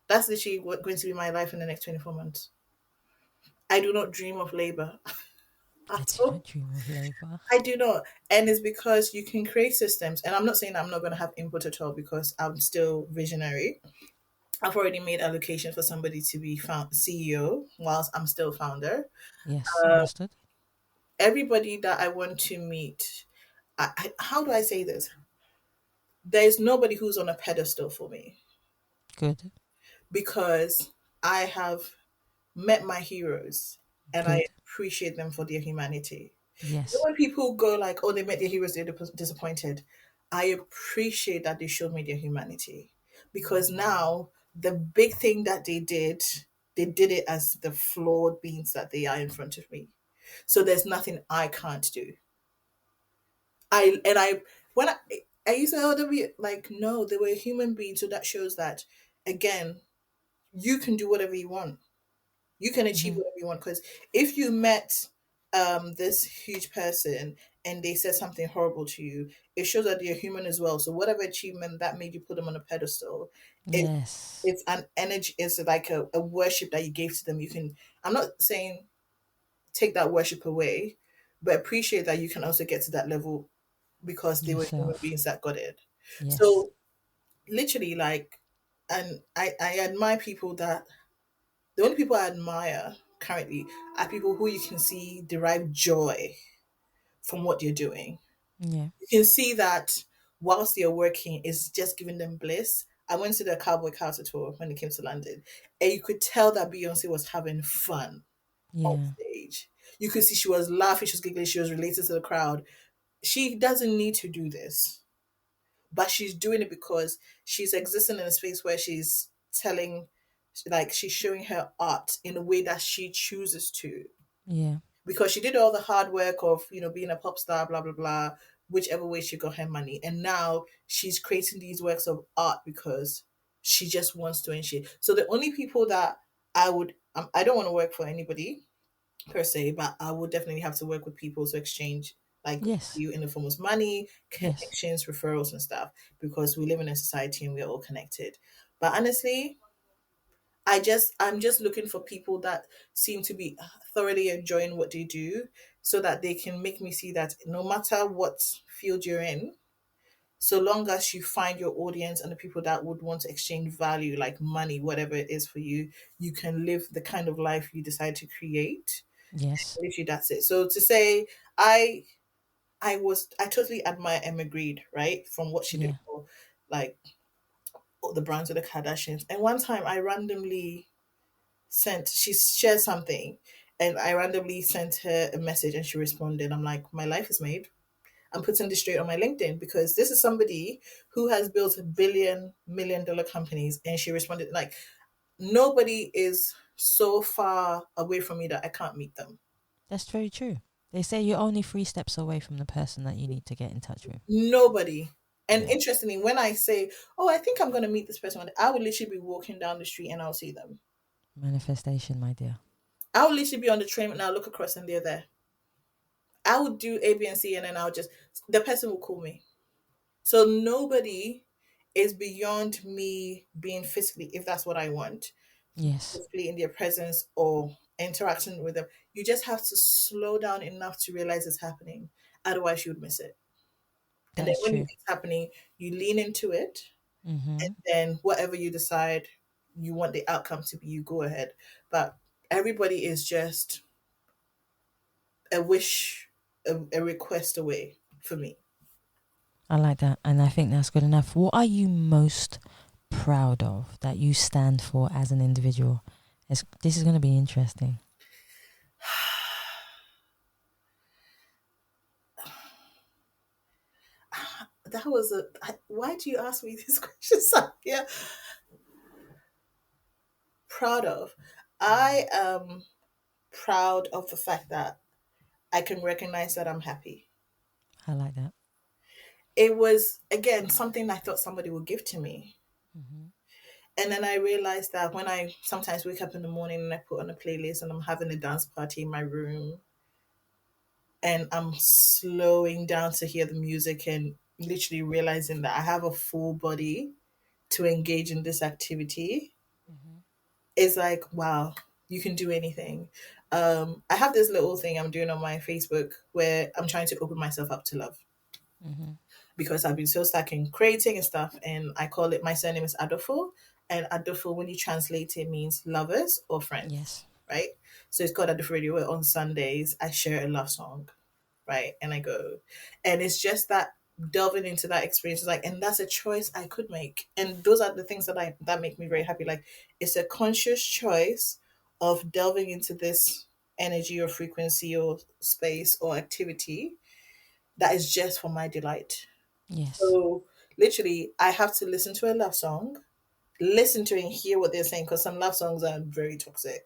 S2: That's literally what going to be my life in the next 24 months. I do not dream of labor
S1: I
S2: at
S1: do
S2: all.
S1: not dream of labor.
S2: I do not. And it's because you can create systems. And I'm not saying I'm not going to have input at all because I'm still visionary. I've already made allocation for somebody to be found CEO whilst I'm still founder.
S1: Yes, understood.
S2: Everybody that I want to meet, how do I say this? There's nobody who's on a pedestal for me
S1: Good.
S2: because I have met my heroes and I
S1: Good.
S2: appreciate them for their humanity.
S1: Yes.
S2: When people go like, "Oh, they met their heroes, they're disappointed," I appreciate that they showed me their humanity because now the big thing that they did it as the flawed beings that they are in front of me. So there's nothing I can't do. I when I used to, oh, they'll be like, no, they were a human being. So that shows that again, you can do whatever you want. You can achieve
S1: Mm-hmm.
S2: whatever you want because if you met this huge person and they said something horrible to you, it shows that they're human as well. So whatever achievement that made you put them on a pedestal, it
S1: Yes.
S2: it's an energy. It's like a worship that you gave to them. You can. I'm not saying take that worship away, but appreciate that you can also get to that level because they were human
S1: Yourself.
S2: beings that got it.
S1: Yes.
S2: So literally, like, and I admire people that the only people I admire currently are people who you can see derive joy from what you're doing.
S1: Yeah.
S2: You can see that whilst you're working, it's just giving them bliss. I went to the Cowboy Carter tour when it came to London, and you could tell that Beyonce was having fun on
S1: Yeah.
S2: stage. You could see she was laughing, she was giggling, she was related to the crowd. She doesn't need to do this, but she's doing it because she's existing in a space where she's telling, like, she's showing her art in a way that she chooses to,
S1: Yeah.
S2: because she did all the hard work of being a pop star, blah blah blah, whichever way she got her money, and now she's creating these works of art because she just wants to, and she, so the only people that I don't want to work for anybody per se, but I would definitely have to work with people to exchange like
S1: Yes.
S2: you in the form of money,
S1: Yes.
S2: connections, referrals, and stuff, because we live in a society and we're all connected. But honestly, I'm just looking for people that seem to be thoroughly enjoying what they do, so that they can make me see that no matter what field you're in, so long as you find your audience and the people that would want to exchange value, like money, whatever it is for you, you can live the kind of life you decide to create.
S1: Yes.
S2: Literally, that's it. So to say, I I totally admire Emma Grede, right, from what she did
S1: Yeah.
S2: for like all the brands of the Kardashians. And one time, I randomly she shared something, and I randomly sent her a message, and she responded. I'm like, my life is made. I'm putting this straight on my LinkedIn because this is somebody who has built $1 billion, $1 million companies, and she responded like, nobody is so far away from me that I can't meet them.
S1: That's very true. They say you're only 3 steps away from the person that you need to get in touch with.
S2: Nobody. And
S1: Yeah.
S2: interestingly, when I say, "Oh, I think I'm going to meet this person," I would literally be walking down the street and I'll see them.
S1: Manifestation, my dear.
S2: I would literally be on the train and I'll look across and they're there. I would do A, B, and C, and then I'll just, the person will call me. So nobody is beyond me being physically, if that's what I want,
S1: Yes.
S2: physically in their presence or interaction with them. You just have to slow down enough to realize it's happening. Otherwise, you would miss it. And then
S1: That's
S2: when
S1: true.
S2: it's happening, you lean into it,
S1: Mm-hmm.
S2: and then whatever you decide you want the outcome to be, you go ahead. But everybody is just a wish, a request away for me.
S1: I like that. And I think that's good enough. What are you most proud of, that you stand for as an individual? This is going to be interesting.
S2: That was why do you ask me these questions? Yeah, proud of. I am proud of the fact that I can recognize that I'm happy.
S1: I like that.
S2: It was, again, something I thought somebody would give to me.
S1: Mm-hmm.
S2: And then I realized that when I sometimes wake up in the morning and I put on a playlist and I'm having a dance party in my room and I'm slowing down to hear the music and literally realizing that I have a full body to engage in this activity,
S1: Mm-hmm.
S2: is like, wow, you can do anything. I have this little thing I'm doing on my Facebook where I'm trying to open myself up to love
S1: Mm-hmm.
S2: because I've been so stuck in creating and stuff. And I call it, my surname is Adofo. And Adofo, when you translate it, means lovers or friends,
S1: Yes.
S2: right? So it's called Adofo Radio, where on Sundays I share a love song, right? And I go. And it's just that delving into that experience is like, and that's a choice I could make. And those are the things that make me very happy. Like, it's a conscious choice of delving into this energy or frequency or space or activity that is just for my delight.
S1: Yes.
S2: So literally, I have to listen to a love song, listen to it and hear what they're saying, because some love songs are very toxic.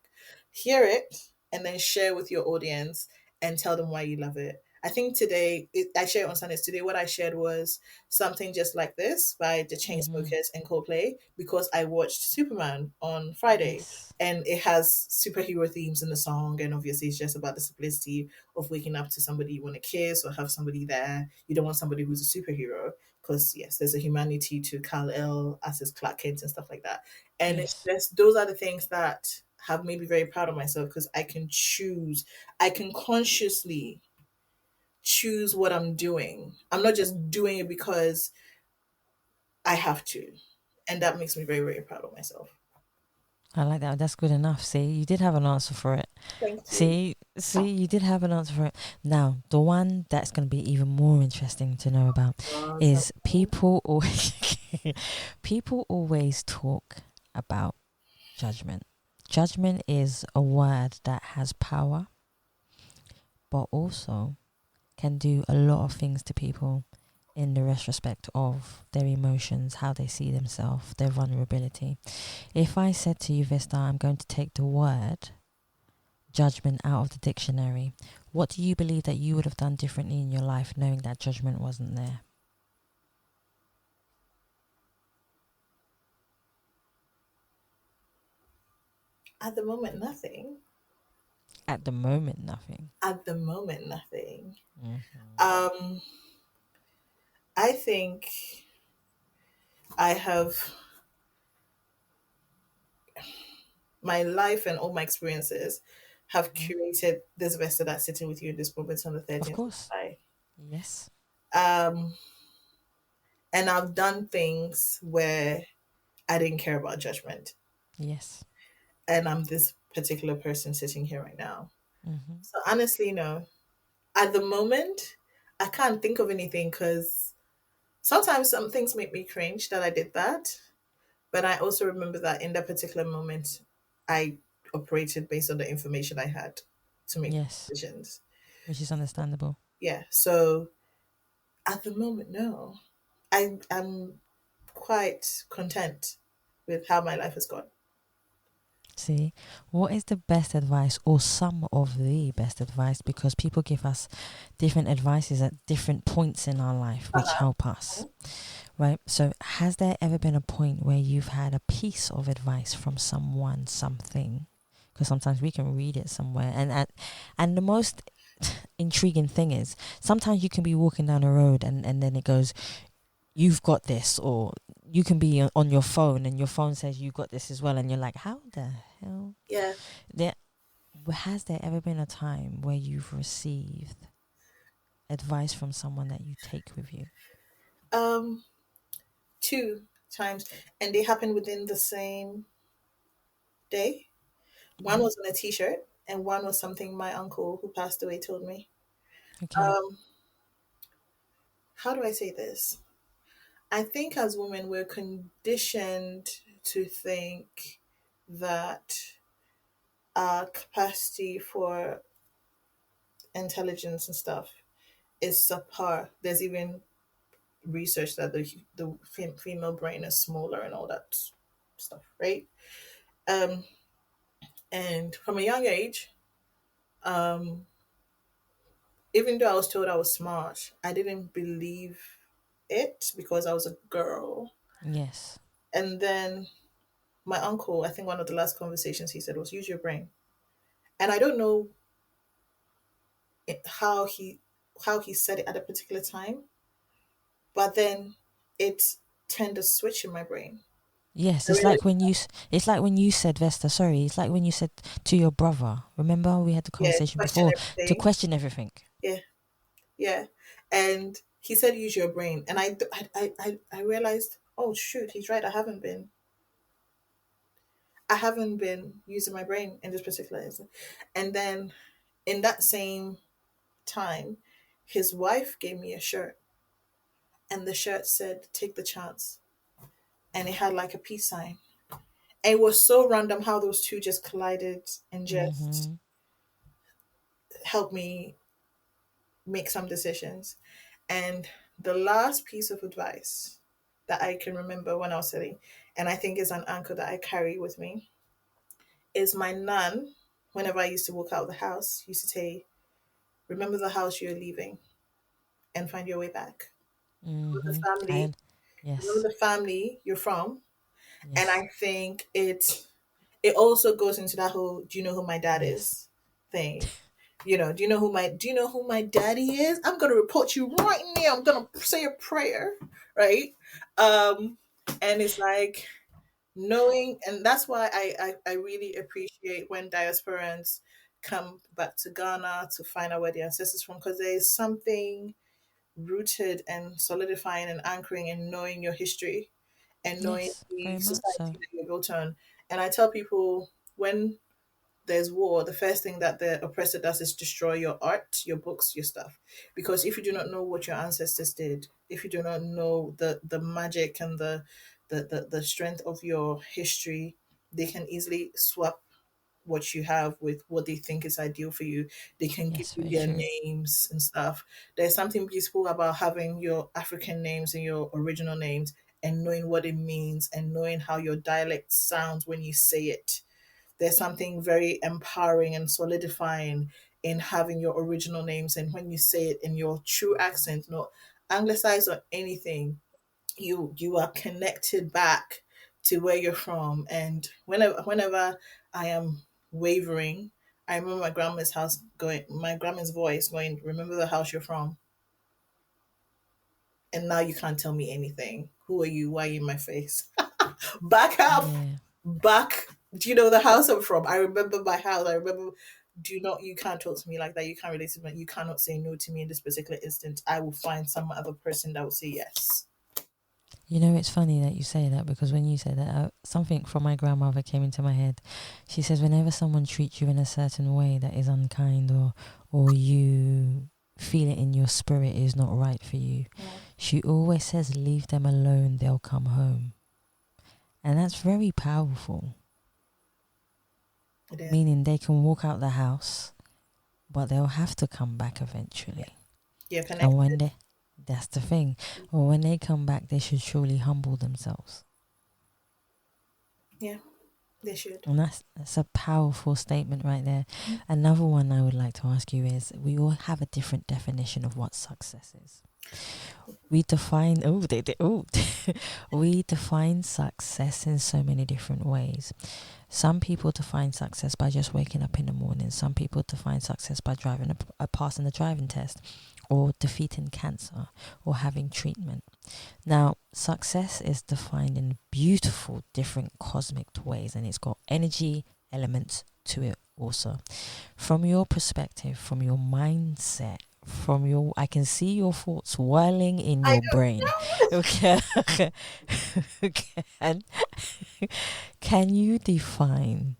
S2: Hear it and then share with your audience and tell them why you love it. I think today, I shared on Sundays. Today, what I shared was Something Just Like This by the
S1: Mm-hmm.
S2: Chainsmokers and Coldplay, because I watched Superman on Friday
S1: Yes.
S2: and it has superhero themes in the song. And obviously, it's just about the simplicity of waking up to somebody you want to kiss or have somebody there. You don't want somebody who's a superhero, because yes, there's a humanity to Kal-El as his Clark Kent and stuff like that. And it's
S1: Yes.
S2: just, those are the things that have made me very proud of myself, because I can consciously choose what I'm doing. I'm not just doing it because I have to. And that makes me very, very proud of myself.
S1: I like that. That's good enough. See, you did have an answer for it.
S2: Thank you.
S1: See, you did have an answer for it. Now, the one that's going to be even more interesting to know about is people always talk about judgment. Judgment is a word that has power, but also can do a lot of things to people in the retrospect of their emotions, how they see themselves, their vulnerability. If I said to you, Vesta, I'm going to take the word judgment out of the dictionary, what do you believe that you would have done differently in your life knowing that judgment wasn't there?
S2: At the moment, nothing.
S1: At the moment, nothing.
S2: At the moment, nothing.
S1: Mm-hmm.
S2: Um, I think I have my life and all my experiences have
S1: Mm-hmm.
S2: curated this Vesta that's sitting with you in this moment on the
S1: Of
S2: 13th of
S1: course.
S2: July.
S1: Yes.
S2: Um, and I've done things where I didn't care about judgment.
S1: Yes.
S2: And I'm this particular person sitting here right now.
S1: Mm-hmm.
S2: So honestly, no. At the moment, I can't think of anything, because sometimes some things make me cringe that I did that. But I also remember that in that particular moment, I operated based on the information I had to make
S1: Yes.
S2: decisions.
S1: Which is understandable.
S2: Yeah. So at the moment, no. I'm quite content with how my life has gone.
S1: See, what is the best advice or some of the best advice? Because people give us different advices at different points in our life, which
S2: Uh-huh.
S1: help us, right? So, has there ever been a point where you've had a piece of advice from someone, something? Because sometimes we can read it somewhere, and the most intriguing thing is sometimes you can be walking down a road and then it goes, you've got this, or you can be on your phone and your phone says you've got this as well, and you're like, how the hell?
S2: Yeah.
S1: There has there ever been a time where you've received advice from someone that you take with you?
S2: Um, 2 times, and they happened within the same day. One
S1: Mm-hmm.
S2: was on a T-shirt, and one was something my uncle who passed away told me.
S1: Okay.
S2: Um, how do I say this? I think as women, we're conditioned to think that our capacity for intelligence and stuff is subpar. There's even research that the female brain is smaller and all that stuff, right? Um, and from a young age, um, even though I was told I was smart, I didn't believe it because I was a girl.
S1: Yes.
S2: And then my uncle, I think one of the last conversations he said was use your brain. And I don't know how he said it at a particular time, but then it turned a switch in my brain.
S1: Yes,
S2: I
S1: it's
S2: realized,
S1: like when it's like when you said, Vesta, sorry, it's like when you said to your brother, remember we had the
S2: yeah,
S1: conversation
S2: question
S1: before, to
S2: everything.
S1: question everything.
S2: Yeah, yeah. And he said use your brain, and I realized, oh shoot, he's right. I haven't been using my brain in this particular instance. And then in that same time, his wife gave me a shirt, and the shirt said take the chance, and it had like a peace sign. And it was so random how those two just collided and just
S1: Mm-hmm.
S2: helped me make some decisions. And the last piece of advice that I can remember when I was sitting, and I think is an anchor that I carry with me, is my nun, whenever I used to walk out of the house, used to say, remember the house you're leaving and find your way back. Remember the
S1: Mm-hmm.
S2: family, remember
S1: Yes.
S2: the family you're from. And
S1: Yes.
S2: I think it also goes into that whole do you know who my dad
S1: Yes.
S2: is thing. Do you know who my daddy is? I'm gonna report you right now. I'm gonna say a prayer, right? Um, and it's like knowing, and that's why I really appreciate when diasporans come back to Ghana to find out where their ancestors from, because there is something rooted and solidifying and anchoring in knowing your history and knowing
S1: Yes.
S2: the
S1: Very much
S2: society
S1: so.
S2: that you're built on. And I tell people when there's war, the first thing that the oppressor does is destroy your art, your books, your stuff. Because if you do not know what your ancestors did, if you do not know the magic and the strength of your history, they can easily swap what you have with what they think is ideal for you. They can give
S1: Yes,
S2: you
S1: very
S2: their
S1: true.
S2: names and stuff. There's something beautiful about having your African names and your original names and knowing what it means and knowing how your dialect sounds when you say it. There's something very empowering and solidifying in having your original names, and when you say it in your true accent, not anglicized or anything, you are connected back to where you're from. And whenever I am wavering, I remember my grandma's voice going, remember the house you're from. And now you can't tell me anything. Who are you? Why are you in my face? Back up.
S1: Yeah.
S2: Back. Do you know the house I'm from? I remember my house. I remember. Do you not? You can't talk to me like that. You can't relate to me. You cannot say no to me in this particular instance. I will find some other person that will say yes.
S1: You know, it's funny that you say that, because when you say that, something from my grandmother came into my head. She says whenever someone treats you in a certain way that is unkind, or you feel it in your spirit is not right for you, she always says leave them alone, they'll come home. And that's very powerful,
S2: It is.
S1: meaning they can walk out the house, but they'll have to come back
S2: Yeah.
S1: eventually.
S2: You're
S1: And
S2: connected.
S1: when they, that's the thing, or when they come back, they should surely humble themselves.
S2: Yeah. They should.
S1: And that's a powerful statement right there. Another one I would like to ask you is, we all have a different definition of what success is. We define we define success in so many different ways. Some people define success by just waking up in the morning. Some people define success by passing the driving test, or defeating cancer, or having treatment. Now, success is defined in beautiful, different cosmic ways, and it's got energy elements to it also. From your perspective, from your mindset, I can see your thoughts whirling in
S2: I
S1: your
S2: don't
S1: brain.
S2: know.
S1: Okay. can, can you define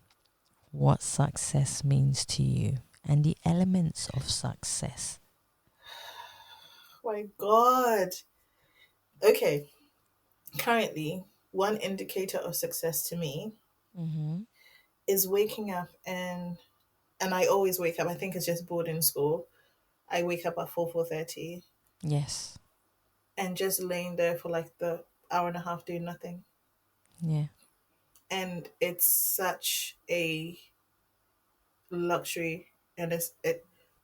S1: what success means to you and the elements of success?
S2: My God. Okay. currently, one indicator of success to me
S1: Mm-hmm.
S2: is waking up, and I always wake up. I think it's just boarding school. I wake up at 4:30
S1: Yes.
S2: and just laying there for like the hour and a half doing nothing.
S1: Yeah.
S2: And it's such a luxury, and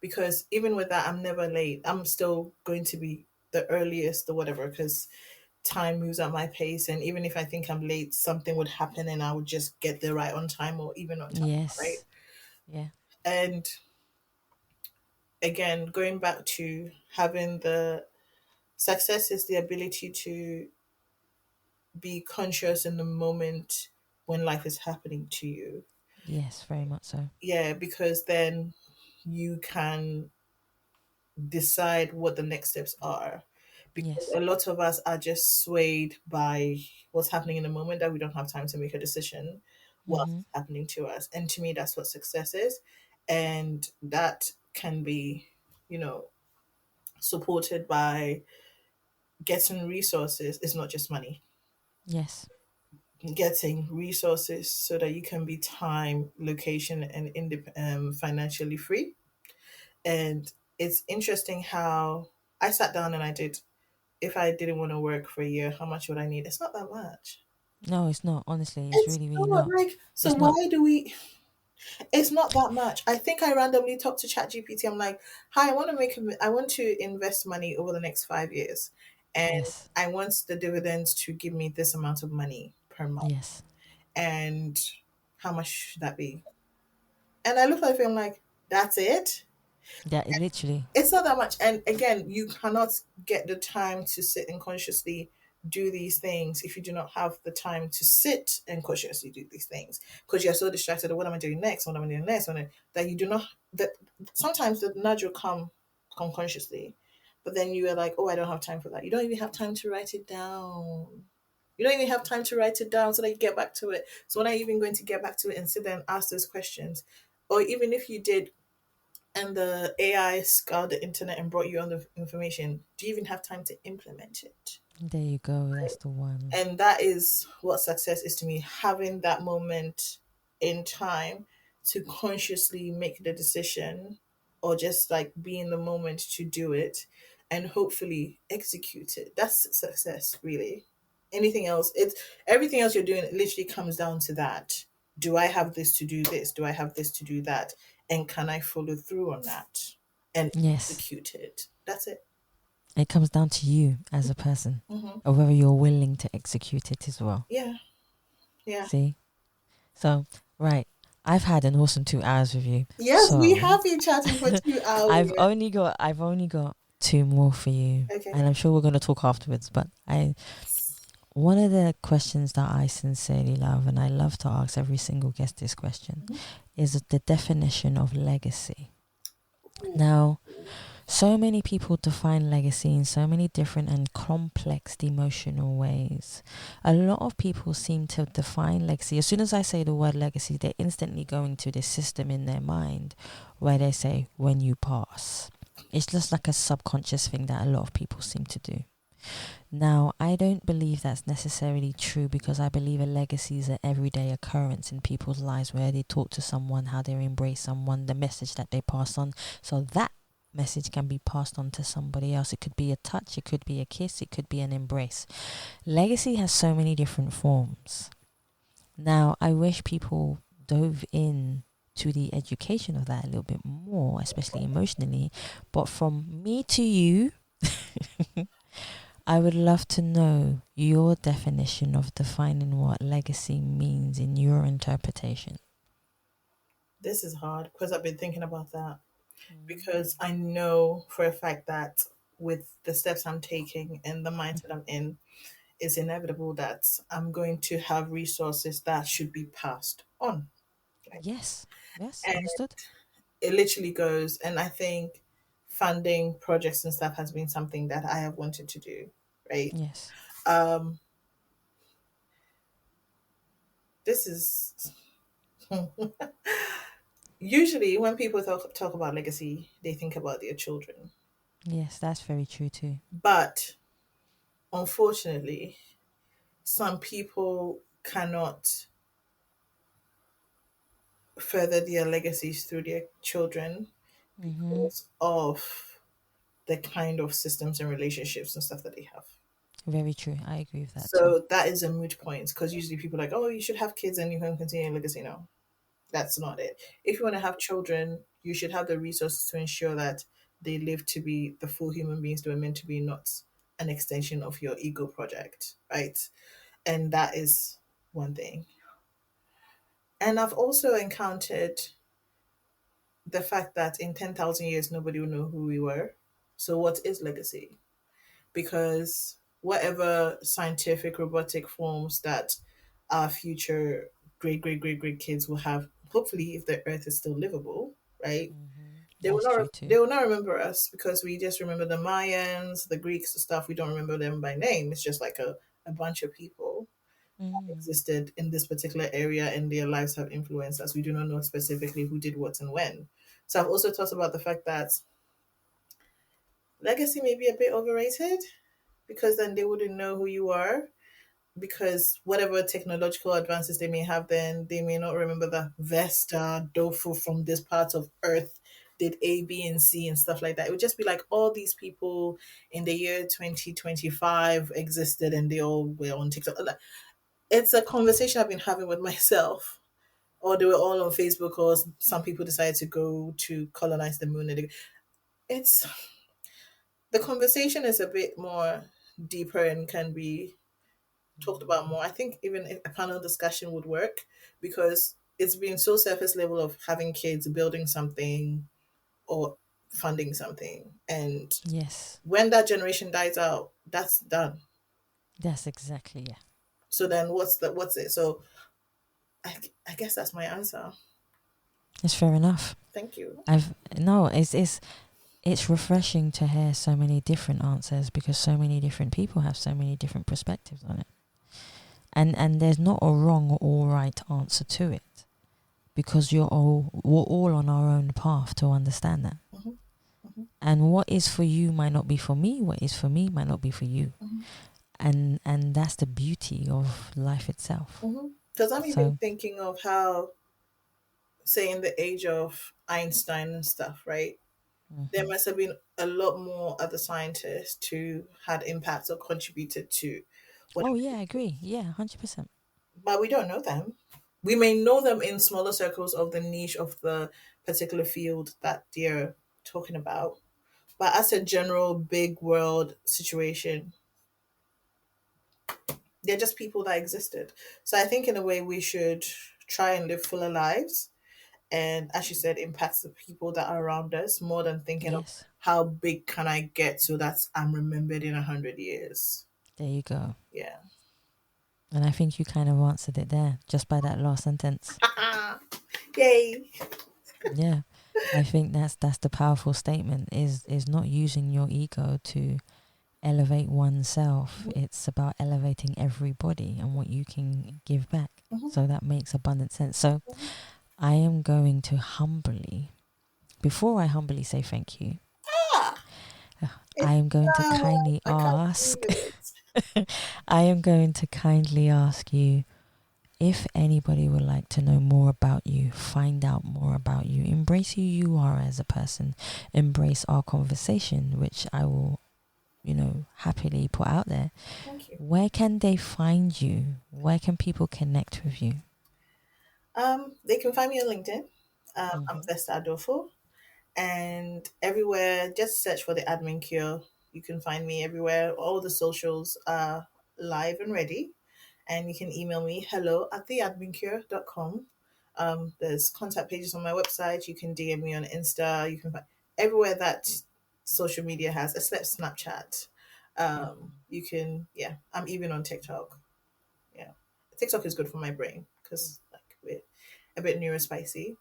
S2: because even with that, I'm never late. I'm still going to be the earliest or whatever, because time moves at my pace, and even if I think I'm late, something would happen and I would just get there right on time or even on time, right?
S1: Yes. Yeah.
S2: And again, going back to having the success is the ability to be conscious in the moment when life is happening to you.
S1: Yes, very much so.
S2: Yeah, because then you can decide what the next steps are. Because
S1: Yes.
S2: a lot of us are just swayed by what's happening in the moment, that we don't have time to make a decision whilst
S1: Mm-hmm.
S2: it's happening to us. And to me, that's what success is. And that can be, you know, supported by getting resources. It's not just money.
S1: Yes.
S2: Getting resources so that you can be time, location, and financially free. And it's interesting how I sat down and I did, if I didn't want to work for a year, how much would I need? It's not that much.
S1: No, it's not. Honestly, it's
S2: It's
S1: really, really
S2: not
S1: not.
S2: like, so
S1: It's not.
S2: why do we, it's not that much. I think I randomly talked to ChatGPT. I'm like, hi, I want to invest money over the next 5 years. And
S1: Yes.
S2: I want the dividends to give me this amount of money per month.
S1: Yes.
S2: And how much should that be? And I look at it, I'm like, that's it?
S1: Yeah, it literally.
S2: It's not that much. And again, you cannot get the time to sit and consciously do these things if you do not have the time to sit and consciously do these things, because you're so distracted. What am I doing next? What am I doing next? That you do not, that sometimes the nudge will come consciously, but then you are like, oh, I don't have time for that. You don't even have time to write it down. You don't even have time to write it down so that you get back to it. So when are you even going to get back to it and sit there and ask those questions? Or even if you did, and the AI scoured the internet and brought you on the information, do you even have time to implement it?
S1: There you go. That's the one.
S2: And that is what success is to me, having that moment in time to consciously make the decision, or just like be in the moment to do it and hopefully execute it. That's success, really. Anything else, it's everything else you're doing, it literally comes down to that. Do I have this to do this? Do I have this to do that? And can I follow through on that and
S1: Yes.
S2: execute it? That's it.
S1: It comes down to you as a person,
S2: Hmm.
S1: or whether you're willing to execute it as well.
S2: Yeah. Yeah.
S1: See? So, right. I've had an awesome 2 hours with you.
S2: Yes, we
S1: So
S2: have been chatting for 2 hours.
S1: I've only got two more for you.
S2: Okay.
S1: And I'm sure we're gonna talk afterwards. But one of the questions that I sincerely love, and I love to ask every single guest this question,
S2: Mhm.
S1: is the definition of legacy. Now, so many people define legacy in so many different and complex emotional ways. A lot of people seem to define legacy. As soon as I say the word legacy, they're instantly going to this system in their mind where they say, when you pass. It's just like a subconscious thing that a lot of people seem to do. Now, I don't believe that's necessarily true, because I believe a legacy is an everyday occurrence in people's lives where they talk to someone, how they embrace someone, the message that they pass on. So that message can be passed on to somebody else. It could be a touch, it could be a kiss, it could be an embrace. Legacy has so many different forms. Now, I wish people dove in to the education of that a little bit more, especially emotionally. But from me to you, I would love to know your definition of defining what legacy means in your interpretation.
S2: This is hard because I've been thinking about that,
S1: Mm.
S2: because I know for a fact that with the steps I'm taking and the mindset I'm in, it's inevitable that I'm going to have resources that should be passed on. Right?
S1: Yes. Yes.
S2: And
S1: Understood.
S2: it literally goes, and I think funding projects and stuff has been something that I have wanted to do. Right.
S1: Yes.
S2: Um, this is usually when people talk about legacy, they think about their children.
S1: Yes, that's very true too.
S2: But unfortunately, some people cannot further their legacies through their children
S1: Mm-hmm.
S2: because of the kind of systems and relationships and stuff that they have.
S1: Very true. I agree with that too.
S2: So that is a moot point, because usually people are like, oh, you should have kids and you can continue your legacy. No, that's not it. If you want to have children, you should have the resources to ensure that they live to be the full human beings they were meant to be, not an extension of your ego project, right? And that is one thing. And I've also encountered the fact that in 10,000 years, nobody will know who we were. So, what is legacy? Because whatever scientific robotic forms that our future great kids will have, hopefully, if the earth is still livable, right?
S1: Mm-hmm.
S2: They will
S1: That's
S2: not
S1: true too.
S2: they will not remember us, because we just remember the Mayans, the Greeks, the stuff. We don't remember them by name. It's just like a bunch of people
S1: Mm.
S2: existed in this particular area and their lives have influenced us. We do not know specifically who did what and when. So I've also talked about the fact that legacy may be a bit overrated, because then they wouldn't know who you are, because whatever technological advances they may have, then they may not remember that Vesta Adofo from this part of Earth did A, B, and C and stuff like that. It would just be like all these people in the year 2025 existed and they all were on TikTok. It's a conversation I've been having with myself. Or they were all on Facebook, or some people decided to go to colonize the moon. It's the conversation is a bit more deeper and can be talked about more. I think even if a panel discussion would work, because it's been so surface level of having kids, building something, or funding something. And
S1: Yes,
S2: when that generation dies out, that's done.
S1: that's exactly, yeah.
S2: So then what's it? So I guess that's my answer.
S1: It's fair enough.
S2: Thank you.
S1: I've no, it's refreshing to hear so many different answers, because so many different people have so many different perspectives on it. And there's not a wrong or right answer to it, because we're all on our own path to understand that.
S2: Mhm, mhm,
S1: And what is for you might not be for me, what is for me might not be for you.
S2: mhm,
S1: And that's the beauty of life itself.
S2: mhm. Because I'm even
S1: So
S2: thinking of how, say, in the age of Einstein and stuff, right? There
S1: mhm.
S2: must have been a lot more other scientists who had impacts or contributed to
S1: Oh
S2: whatever.
S1: yeah, I agree. Yeah, 100%.
S2: But we don't know them. We may know them in smaller circles of the niche of the particular field that they're talking about. But as a general big world situation, they're just people that existed. So I think in a way we should try and live fuller lives, and as you said, impact the people that are around us, more than thinking of
S1: Yes.
S2: how big can I get so that I'm remembered in 100 years.
S1: There you go.
S2: Yeah.
S1: And I think you kind of answered it there just by that last sentence.
S2: Yay.
S1: Yeah. I think that's the powerful statement, is not using your ego to elevate oneself. It's about elevating everybody and what you can give back.
S2: Mhm.
S1: So that makes abundant sense. So I am going to humbly, before I humbly say thank you,
S2: Ah,
S1: I
S2: it's
S1: am going to
S2: now.
S1: kindly
S2: I can't
S1: ask,
S2: believe it.
S1: I am going to kindly ask you, if anybody would like to know more about you, find out more about you, embrace who you are as a person, embrace our conversation, which I will, happily put out there.
S2: Thank you.
S1: Where can they find you? Where can people connect with you?
S2: They can find me on LinkedIn. I'm
S1: Mm-hmm.
S2: Vesta Adofo, and everywhere, just search for the Admin Cure. You can find me everywhere. All the socials are live and ready, and you can email me hello@theadmincure.com. There's contact pages on my website. You can DM me on Insta. You can find everywhere that social media has, except Snapchat. You can, yeah. I'm even on TikTok. Yeah, TikTok is good for my brain because like we're a bit neurospicy.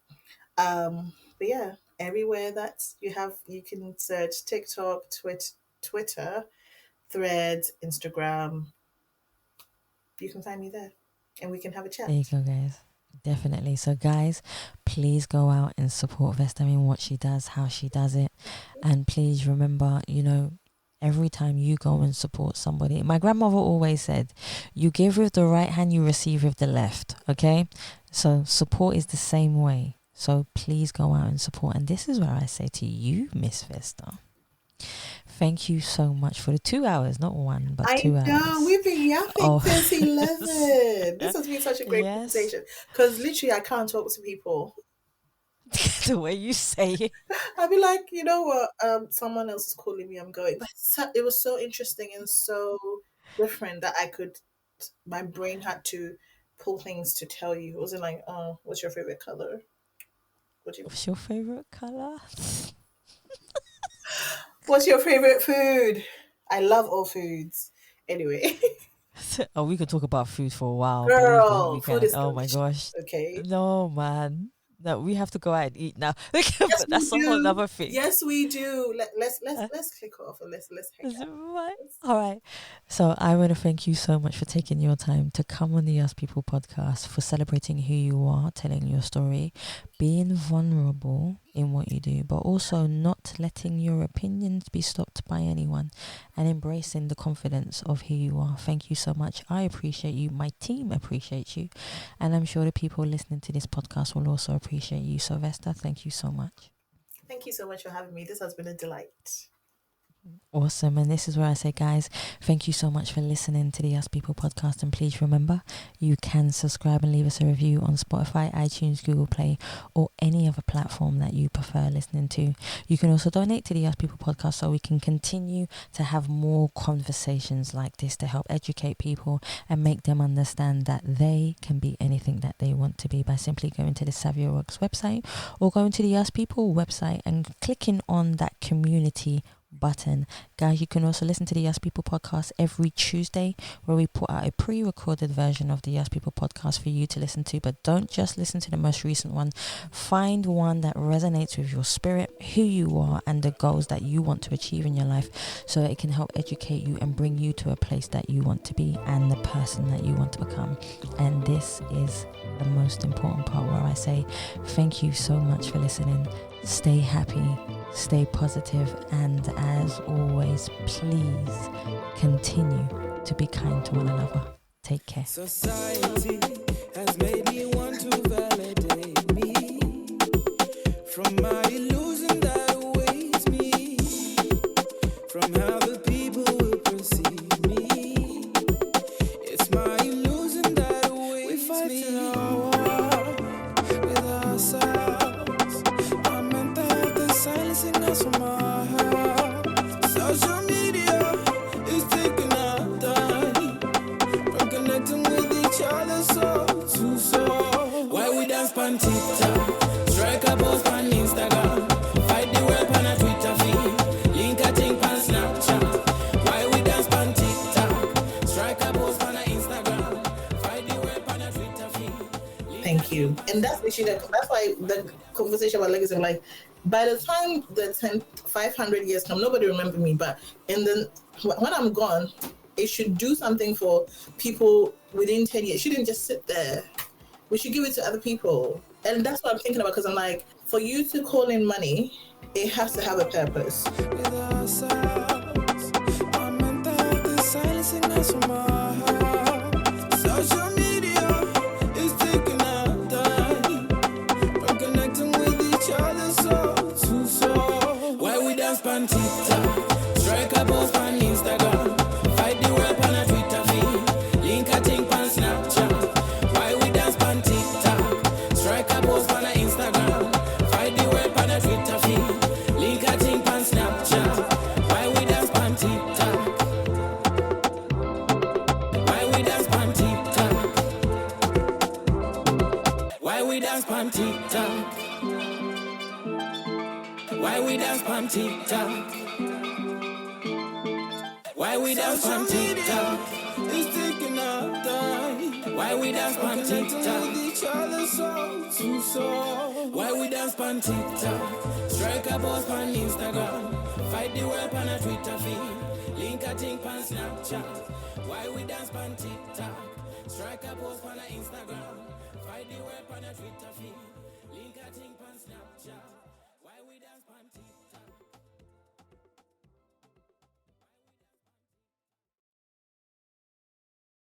S2: But yeah, everywhere that you can search TikTok, Twitter, Threads, Instagram. You can find me there, and we can have a
S1: There you
S2: chat.
S1: go, guys. Definitely. So, guys, please go out and support Vesta in what she does, how she does it. And please remember, every time you go and support somebody. My grandmother always said, you give with the right hand, you receive with the left. Okay? So support is the same way. So please go out and support. And this is where I say to you, Miss Vesta, thank you so much for the 2 hours, not one, but 2 hours.
S2: I know, we've been yapping since 11. This has been such a great conversation. Because literally, I can't talk to people.
S1: The way you say it.
S2: I'll be like, you know what? Someone else is calling me. I'm going. But it was so interesting and so different that my brain had to pull things to tell you. It wasn't like, oh, what's your favorite color?
S1: What's your favorite color?
S2: What's your favorite food? I love all foods. Anyway.
S1: Oh, we could talk about food for a while.
S2: Girl,
S1: we
S2: food
S1: can.
S2: is
S1: Oh my
S2: delicious.
S1: gosh.
S2: Okay.
S1: No, man. No, we have to go out and eat now.
S2: Yes,
S1: But that's a whole other thing.
S2: Yes, we do. Let's click off and let's hang out.
S1: Right. All right. So I want to thank you so much for taking your time to come on the Us People podcast, for celebrating who you are, telling your story, being vulnerable in what you do, but also not letting your opinions be stopped by anyone, and embracing the confidence of who you are. Thank you so much. I appreciate you. My team appreciates you. And I'm sure the people listening to this podcast will also appreciate you. So Vesta, thank you so much.
S2: Thank you so much for having me. This has been a delight.
S1: Awesome. And this is where I say, guys, thank you so much for listening to the Us People podcast. And please remember, you can subscribe and leave us a review on Spotify, iTunes, Google Play, or any other platform that you prefer listening to. You can also donate to the Us People podcast so we can continue to have more conversations like this to help educate people and make them understand that they can be anything that they want to be by simply going to the Savia Rocks website or going to the Us People website and clicking on that community button. Guys, you can also listen to the Yes People podcast every Tuesday, where we put out a pre-recorded version of the Yes People podcast for you to listen to. But don't just listen to the most recent one. Find one that resonates with your spirit, who you are, and the goals that you want to achieve in your life, so that it can help educate you and bring you to a place that you want to be and the person that you want to become. And this is the most important part, where I say thank you so much for listening. Stay happy, stay positive, and as always, please continue to be kind to one another. Take care.
S3: Society has made me want to validate me from my illusion that awaits me, from how the people will perceive me. It's my illusion that awaits me. We fight our war with ourselves. Silencing us from our heart. Social media is taking our time from connecting with each other soul to soul. Why we dance on TikTok, strike a post on Instagram, fight the web on a Twitter feed, link a thing on Snapchat. Why we dance on TikTok, strike a post on a Instagram, fight the web on a Twitter feed.
S2: Thank you. And that's why the conversation about legacy, like, by the time the 500 years come, nobody remember me. But when I'm gone, it should do something for people within 10 years. It shouldn't just sit there. We should give it to other people. And that's what I'm thinking about, because I'm like, for you to call in money, it has to have a purpose.
S3: With ourselves, our mental health is silencing us from our heart. Social media is taking our time from connecting with each other soul to soul. Why we dance on TikTok, strike a post on Instagram, fight the web on a Twitter feed, link a thing on Snapchat. Why we dance on TikTok, strike a post on a Instagram, fight the web on a Twitter feed, link a thing on Snapchat. Why we dance on TikTok? Why we dance on TikTok? Why we dance on TikTok? Why we dance on TikTok? Why we dance on TikTok? It's taking our time. Why we dance on TikTok? With each other soul to soul. Why we dance on TikTok? Strike a post on Instagram, fight the web on a Twitter feed, link a thing on Snapchat. Why we dance on TikTok? Strike a post on Instagram, fight the web on a Twitter feed.